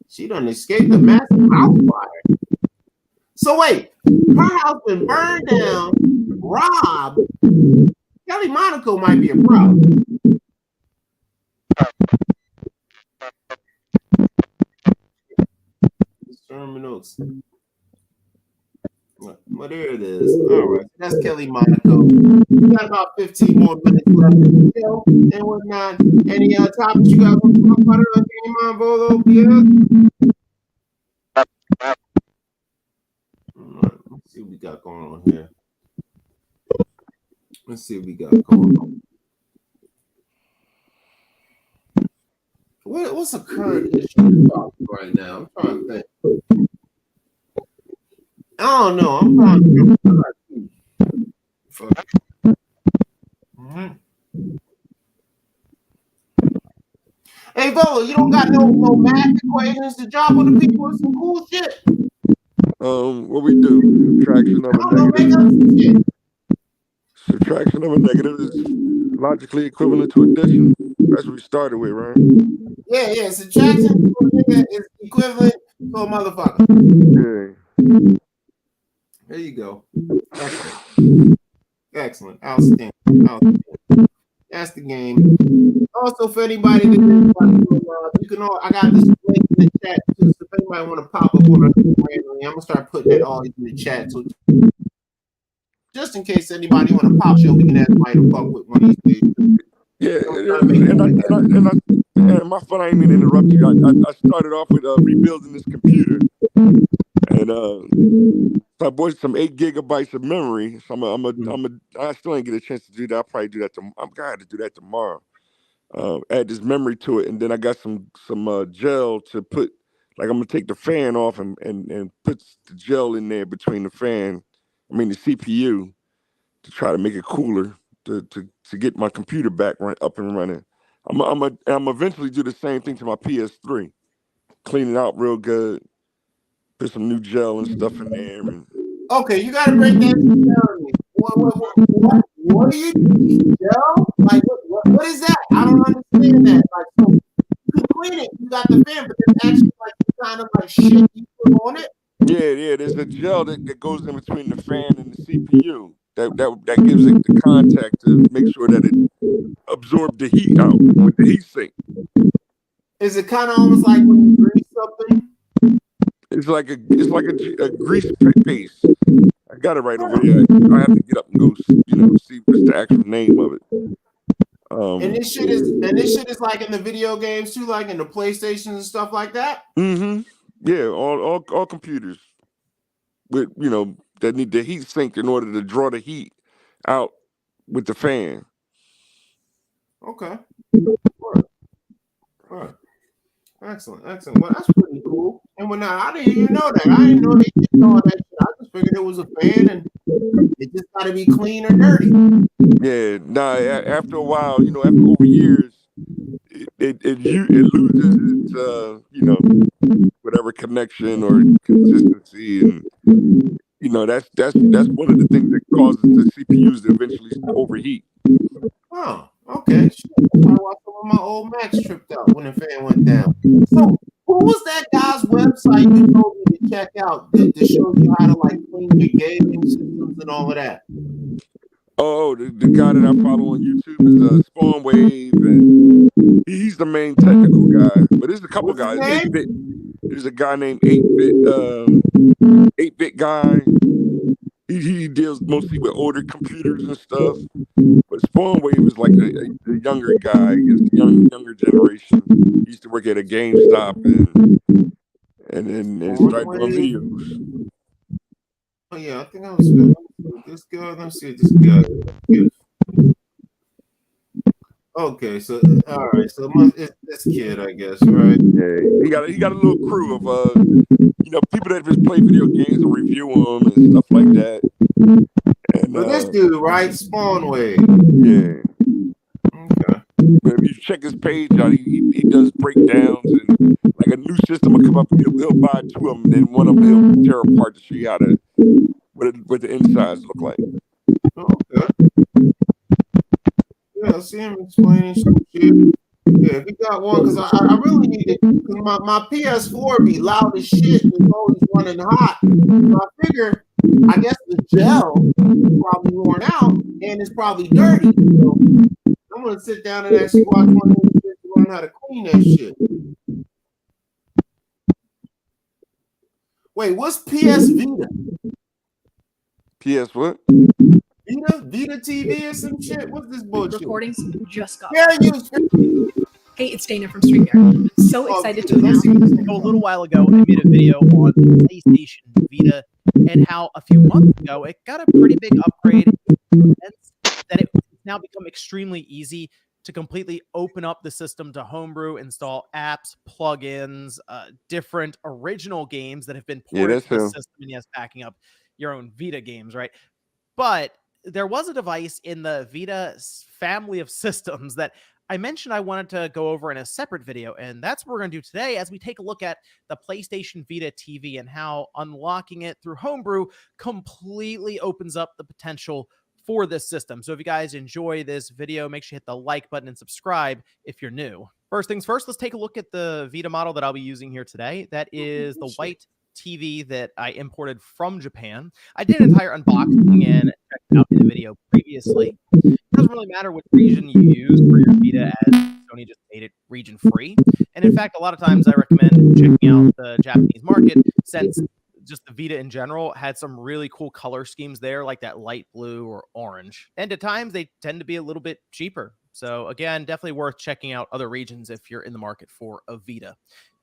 She done escaped a massive house fire. So wait, her house been burned down, robbed. Kelly Monaco might be a problem. Sherman Oaks. Well, there it is. All right, that's Kelly Monaco. We got about 15 more minutes left in the show and whatnot. Any topics you guys want to talk about? Game on Bolo? Yeah. All right, let's see what we got going on here. Let's see what we got going on. What's a current issue right now? I'm trying to think. I don't know. I'm trying to think. Mm-hmm. Hey, Volo, you don't got no math equations to drop on the people with some cool shit. What we do? Subtraction of a negative. Subtraction of a negative is logically equivalent to addition. That's what we started with, right? Yeah. Subtraction is equivalent to a motherfucker. Yeah. There you go. Excellent. Outstanding. That's the game. Also, for anybody that you can all, I got this link in the chat too. So if anybody want to pop up on it randomly, I'm gonna start putting that all in the chat. So just in case anybody want to pop show, we can have somebody to fuck with one of these days. Yeah, and my fun, I didn't mean to interrupt you. I started off with rebuilding this computer, and so I bought some 8 gigabytes of memory. So I still ain't get a chance to do that. I'll probably do that. I'm gonna have to do that tomorrow. Add this memory to it, and then I got some gel to put. Like I'm gonna take the fan off and put the gel in there between the fan. I mean the CPU to try to make it cooler to get my computer back up and running. I'm eventually do the same thing to my PS3, clean it out real good, put some new gel and stuff in there. And... Okay, you gotta break that down. What do you do? Gel? Like what is that? I don't understand that. Like so you clean it, you got the fan, but there's actually like kind of like shit you put on it. Yeah. There's a gel that goes in between the fan and the CPU. That gives it the contact to make sure that it absorbs the heat out with the heat sink. Is it kind of almost like when you grease something? It's like a grease paste. I got it right over there. I have to get up and go, see what's the actual name of it. And this shit is like in the video games too, like in the PlayStations and stuff like that. Mm-hmm. Yeah, all computers with that need the heat sink in order to draw the heat out with the fan. Okay. All right. Excellent. Well, that's pretty cool. And when I didn't even know that. I didn't know they did all that shit. I just figured it was a fan and it just got to be clean or dirty. Yeah. Nah. After a while, after over years, it loses its whatever connection or consistency, and that's one of the things that causes the CPUs to eventually overheat. Oh, okay. Shit. That's why some of my old Macs tripped out when the fan went down. So, who was that guy's website you told me to check out that shows you how to like clean your gaming systems and all of that? Oh, the guy that I follow on YouTube is Spawn Wave, and he's the main technical guy. But there's a couple guys. 8-bit. There's a guy named 8-bit guy. He deals mostly with older computers and stuff. But Spawn Wave is like a younger guy. It's the younger generation. He used to work at a GameStop and then started doing videos. Oh yeah, I think I was good. This guy. Let me see this guy. Okay, so all right, so it's this kid, I guess, right? Yeah, he got a little crew of people that just play video games and review them and stuff like that. And this dude, right? Spawn Wave. Yeah. Okay. if you check his page out, he does breakdowns, and like a new system will come up, he'll buy 2 of them, and then one of them he'll tear apart to show you how to what the insides look like. Okay. Yeah, see him explaining some shit. Yeah, if you got one, because I really need it. Cause my PS4 be loud as shit and it's always running hot. So I figure, I guess the gel is probably worn out and it's probably dirty. So I'm gonna sit down and actually watch one of these shit to learn how to clean that shit. Wait, what's PS Vita? PS what? Vita TV or some shit? What's this bullshit? Recordings just got. Yeah, you. Hey, it's Dana from StreamYard. I'm so excited to announce. A little while ago, I made a video on PlayStation Vita and how a few months ago it got a pretty big upgrade. That it's now become extremely easy to completely open up the system to homebrew, install apps, plugins, different original games that have been ported to the system, and yes, backing up your own Vita games, right? But there was a device in the Vita family of systems that I mentioned I wanted to go over in a separate video, and that's what we're going to do today as we take a look at the PlayStation Vita TV and how unlocking it through Homebrew completely opens up the potential for this system. So if you guys enjoy this video, make sure you hit the like button and subscribe if you're new. First things first, let's take a look at the Vita model that I'll be using here today. That is the white TV that I imported from Japan. I did an entire unboxing and checked it out in a video previously. It doesn't really matter what region you use for your Vita, as Sony just made it region free. And in fact, a lot of times I recommend checking out the Japanese market, since just the Vita in general had some really cool color schemes there, like that light blue or orange. And at times they tend to be a little bit cheaper. So again, definitely worth checking out other regions if you're in the market for a Vita.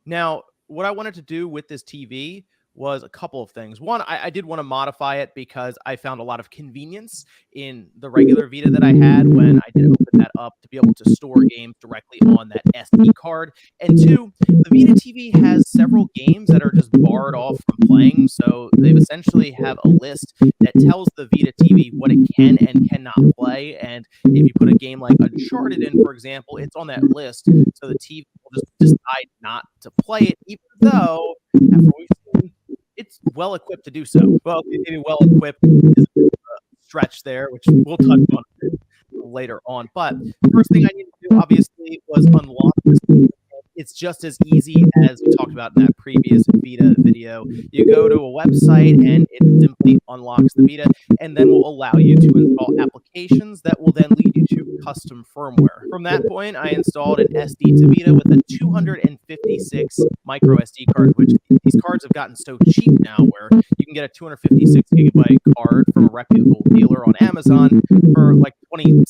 Now, what I wanted to do with this TV was a couple of things. One, I did want to modify it because I found a lot of convenience in the regular Vita that I had when I did open that up to be able to store games directly on that SD card. And two, the Vita TV has several games that are just barred off from playing. So they've essentially have a list that tells the Vita TV what it can and cannot play. And if you put a game like Uncharted in, for example, it's on that list. So the TV will just decide not to play it, even though after we've seen it's well equipped to do so. Well, maybe well equipped is a stretch there, which we'll touch on later on. But the first thing I needed to do, obviously, was unlock this. It's just as easy as we talked about in that previous Vita video. You go to a website and it simply unlocks the Vita and then will allow you to install applications that will then lead you to custom firmware. From that point, I installed an SD to Vita with a 256 micro SD card, which these cards have gotten so cheap now where you can get a 256 gigabyte card from a reputable dealer on Amazon for like $26.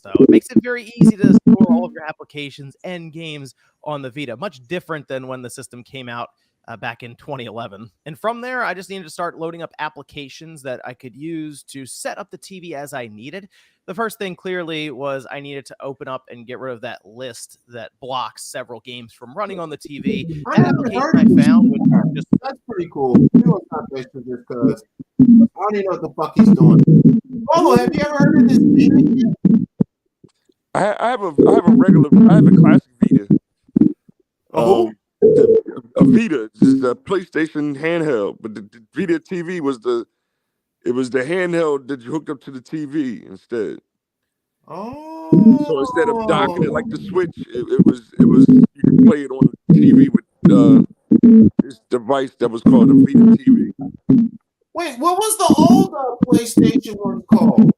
So it makes it very easy to store all of your applications and games on the Vita, much different than when the system came out back in 2011. And from there, I just needed to start loading up applications that I could use to set up the TV as I needed. The first thing clearly was I needed to open up and get rid of that list that blocks several games from running on the TV. That application I found was just... That's pretty cool. We don't stop this because I don't even know what the fuck he's doing. Oh, have you ever heard of this Vita? I have a classic Vita. A Vita is a PlayStation handheld, but the Vita TV was the handheld that you hooked up to the TV instead. Oh. So instead of docking it like the Switch, it was you could play it on the TV with this device that was called a Vita TV. Wait, what was the old PlayStation one called?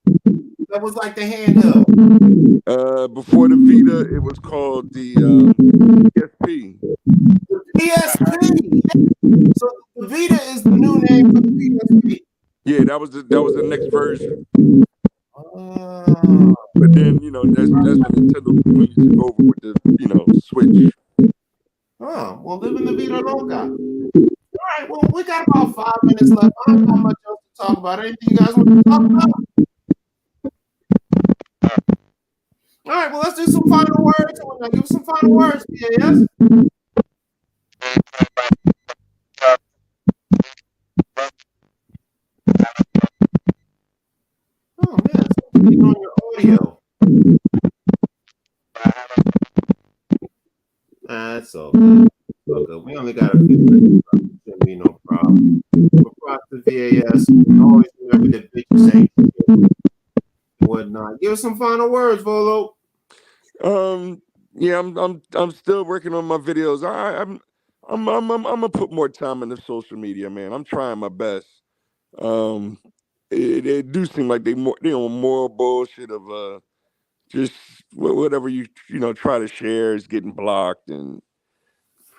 That was like the handheld. Before the Vita, it was called the PSP. The PSP. So the Vita is the new name for the PSP. Yeah, that was the next version. But then that's when Nintendo completely took over with the Switch. Oh, well, living the Vita Loca. All right, well, we got about 5 minutes left. I don't have much else to talk about. Anything you guys want to talk about? All right, well, let's do some final words. Give us some final words, PAS. Oh, man, something on your audio. all good. It's all good. We only got a few minutes. Shouldn't be no problem. Across the VAS, always remember that bitches ain't shit and whatnot. Give us some final words, Volo. Yeah, I'm still working on my videos. I'm gonna put more time into social media, man. I'm trying my best. They do seem like they on more bullshit of just whatever you try to share is getting blocked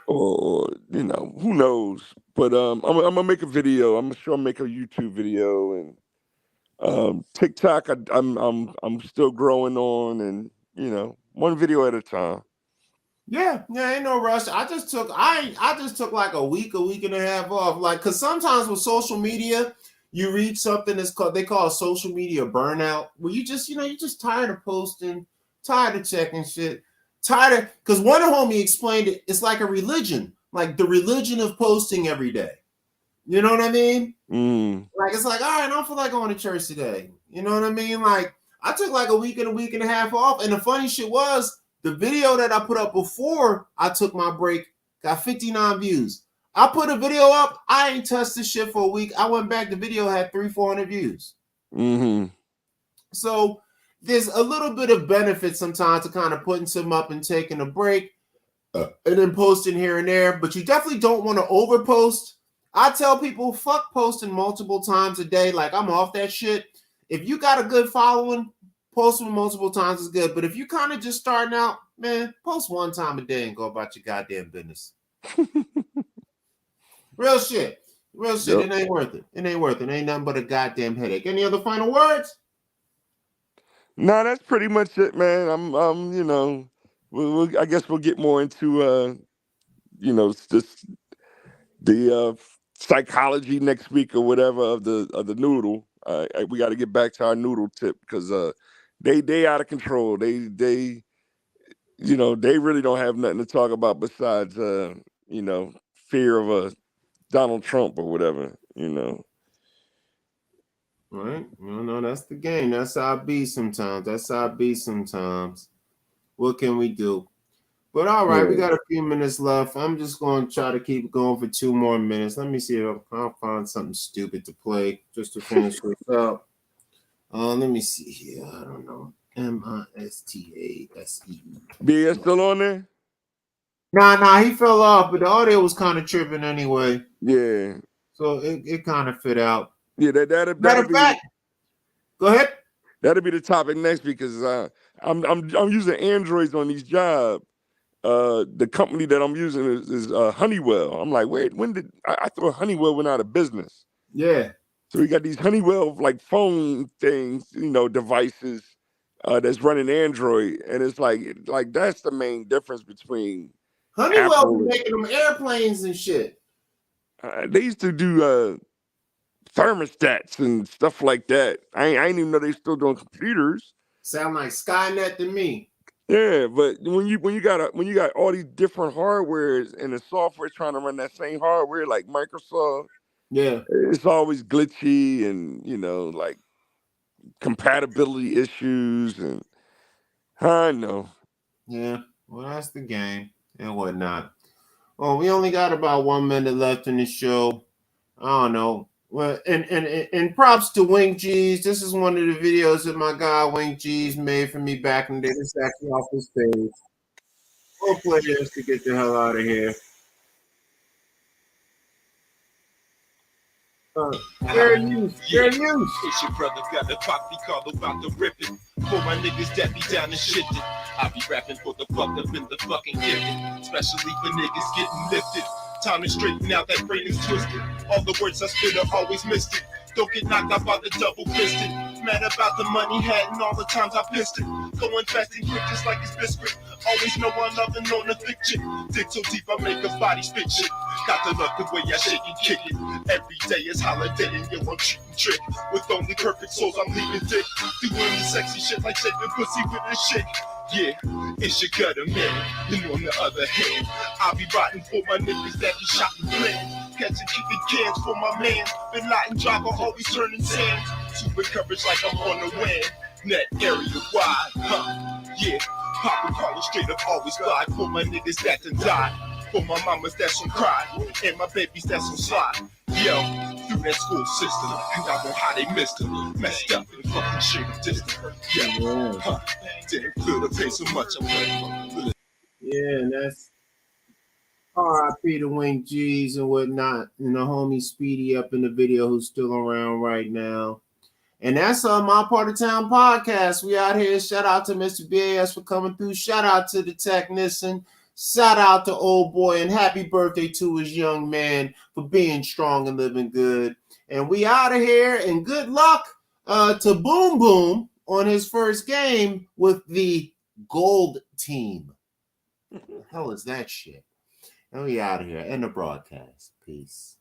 or who knows. But I'm gonna make a video. I'm sure I'll make a YouTube video and TikTok. I'm still growing on and one video at a time. Yeah, ain't no rush. I just took like a week and a half off. Like, cause sometimes with social media, you reach something they call social media burnout, where you just, you're just tired of posting, tired of checking shit, cause one homie explained it's like a religion, like the religion of posting every day. You know what I mean? Like, it's like, all right, I don't feel like going to church today. You know what I mean? Like, I took like a week and a half off, and the funny shit was, the video that I put up before I took my break got 59 views. I put a video up. I ain't touched this shit for a week. I went back. The video had 300-400 views. So there's a little bit of benefit sometimes to kind of putting some up and taking a break and then posting here and there. But you definitely don't want to overpost. I tell people, fuck posting multiple times a day. Like, I'm off that shit. If you got a good following, posting multiple times is good, but if you kind of just starting out, man, post one time a day and go about your goddamn business. Real shit. Yep. It ain't worth it. It ain't nothing but a goddamn headache. Any other final words? No, that's pretty much it, man. I guess we'll get more into the psychology next week or whatever of the noodle. We got to get back to our noodle tip because they out of control. They really don't have nothing to talk about besides fear of Donald Trump or whatever. Right? No, that's the game. That's how it be sometimes. What can we do? But all right, we got a few minutes left. I'm just going to try to keep going for 2 more minutes. Let me see if I'll find something stupid to play just to finish this up. Let me see here. I don't know. MISTASE. BS still on there? Nah, he fell off, but the audio was kind of tripping anyway. Yeah. So it kind of fit out. Yeah, that'll Matter of fact, go ahead. That'll be the topic next because I'm using Androids on these jobs. The company that I'm using is Honeywell. I'm like, wait, when did I thought Honeywell went out of business? Yeah. So we got these Honeywell like phone things, devices that's running Android, and it's like that's the main difference between Honeywell making them airplanes and shit. They used to do thermostats and stuff like that. I didn't even know they still doing computers. Sound like Skynet to me. Yeah, but when you got all these different hardwares and the software trying to run that same hardware like Microsoft, yeah, it's always glitchy and like compatibility issues and I know. Yeah, well, that's the game and whatnot. Well, we only got about 1 minute left in the show. I don't know. Well, and props to Wink G's. This is one of the videos that my guy Wink G's made for me back in the day. This is actually off his page. We'll play this to get the hell out of here. Fair use. It's your brother got the poppy call about the ripping. For my niggas that be down and shifted. I be rapping for the fucked up in the fucking gifted. Especially for niggas getting lifted. Time to straighten out that brain is twisted. All the words I spit are always missed it. Don't get knocked out by the double fisted. Mad about the money had and all the times I pissed it. Going fast and quick just like it's biscuit. Always know I'm loving on the thick chick. Dig so deep I make a body spit shit. Got to love the way I shake and kick it. Every day is holiday and yo I'm cheating trick. With only perfect souls I'm leaving dick. Doing the sexy shit like shaving pussy with a shit. Yeah, it's your gutter man. And on the other hand, I'll be riding for my niggas that be shot and blend. Catching kicking cans for my man. Been lighting driver, always turning sands. Super coverage like I'm on the win. Net area wide, huh? Yeah, Papa Carlos straight up always glide for my niggas that done died. For my mamas that's on cry, and my babies that's on slide. Yo, through that school system, and I know how they missed them. Messed up and fucking shit distant. Yeah, huh. Didn't feel the pain so much, I'm ready. Yeah, and that's R.I.P. to Wink G's and whatnot, and the homie Speedy up in the video who's still around right now. And that's My Part of Town podcast. We out here. Shout out to Mr. BAS for coming through. Shout out to the technician. Shout out to old boy, and happy birthday to his young man for being strong and living good. And we out of here, and good luck to Boom Boom on his first game with the gold team. What the hell is that shit? And we out of here. End the broadcast. Peace.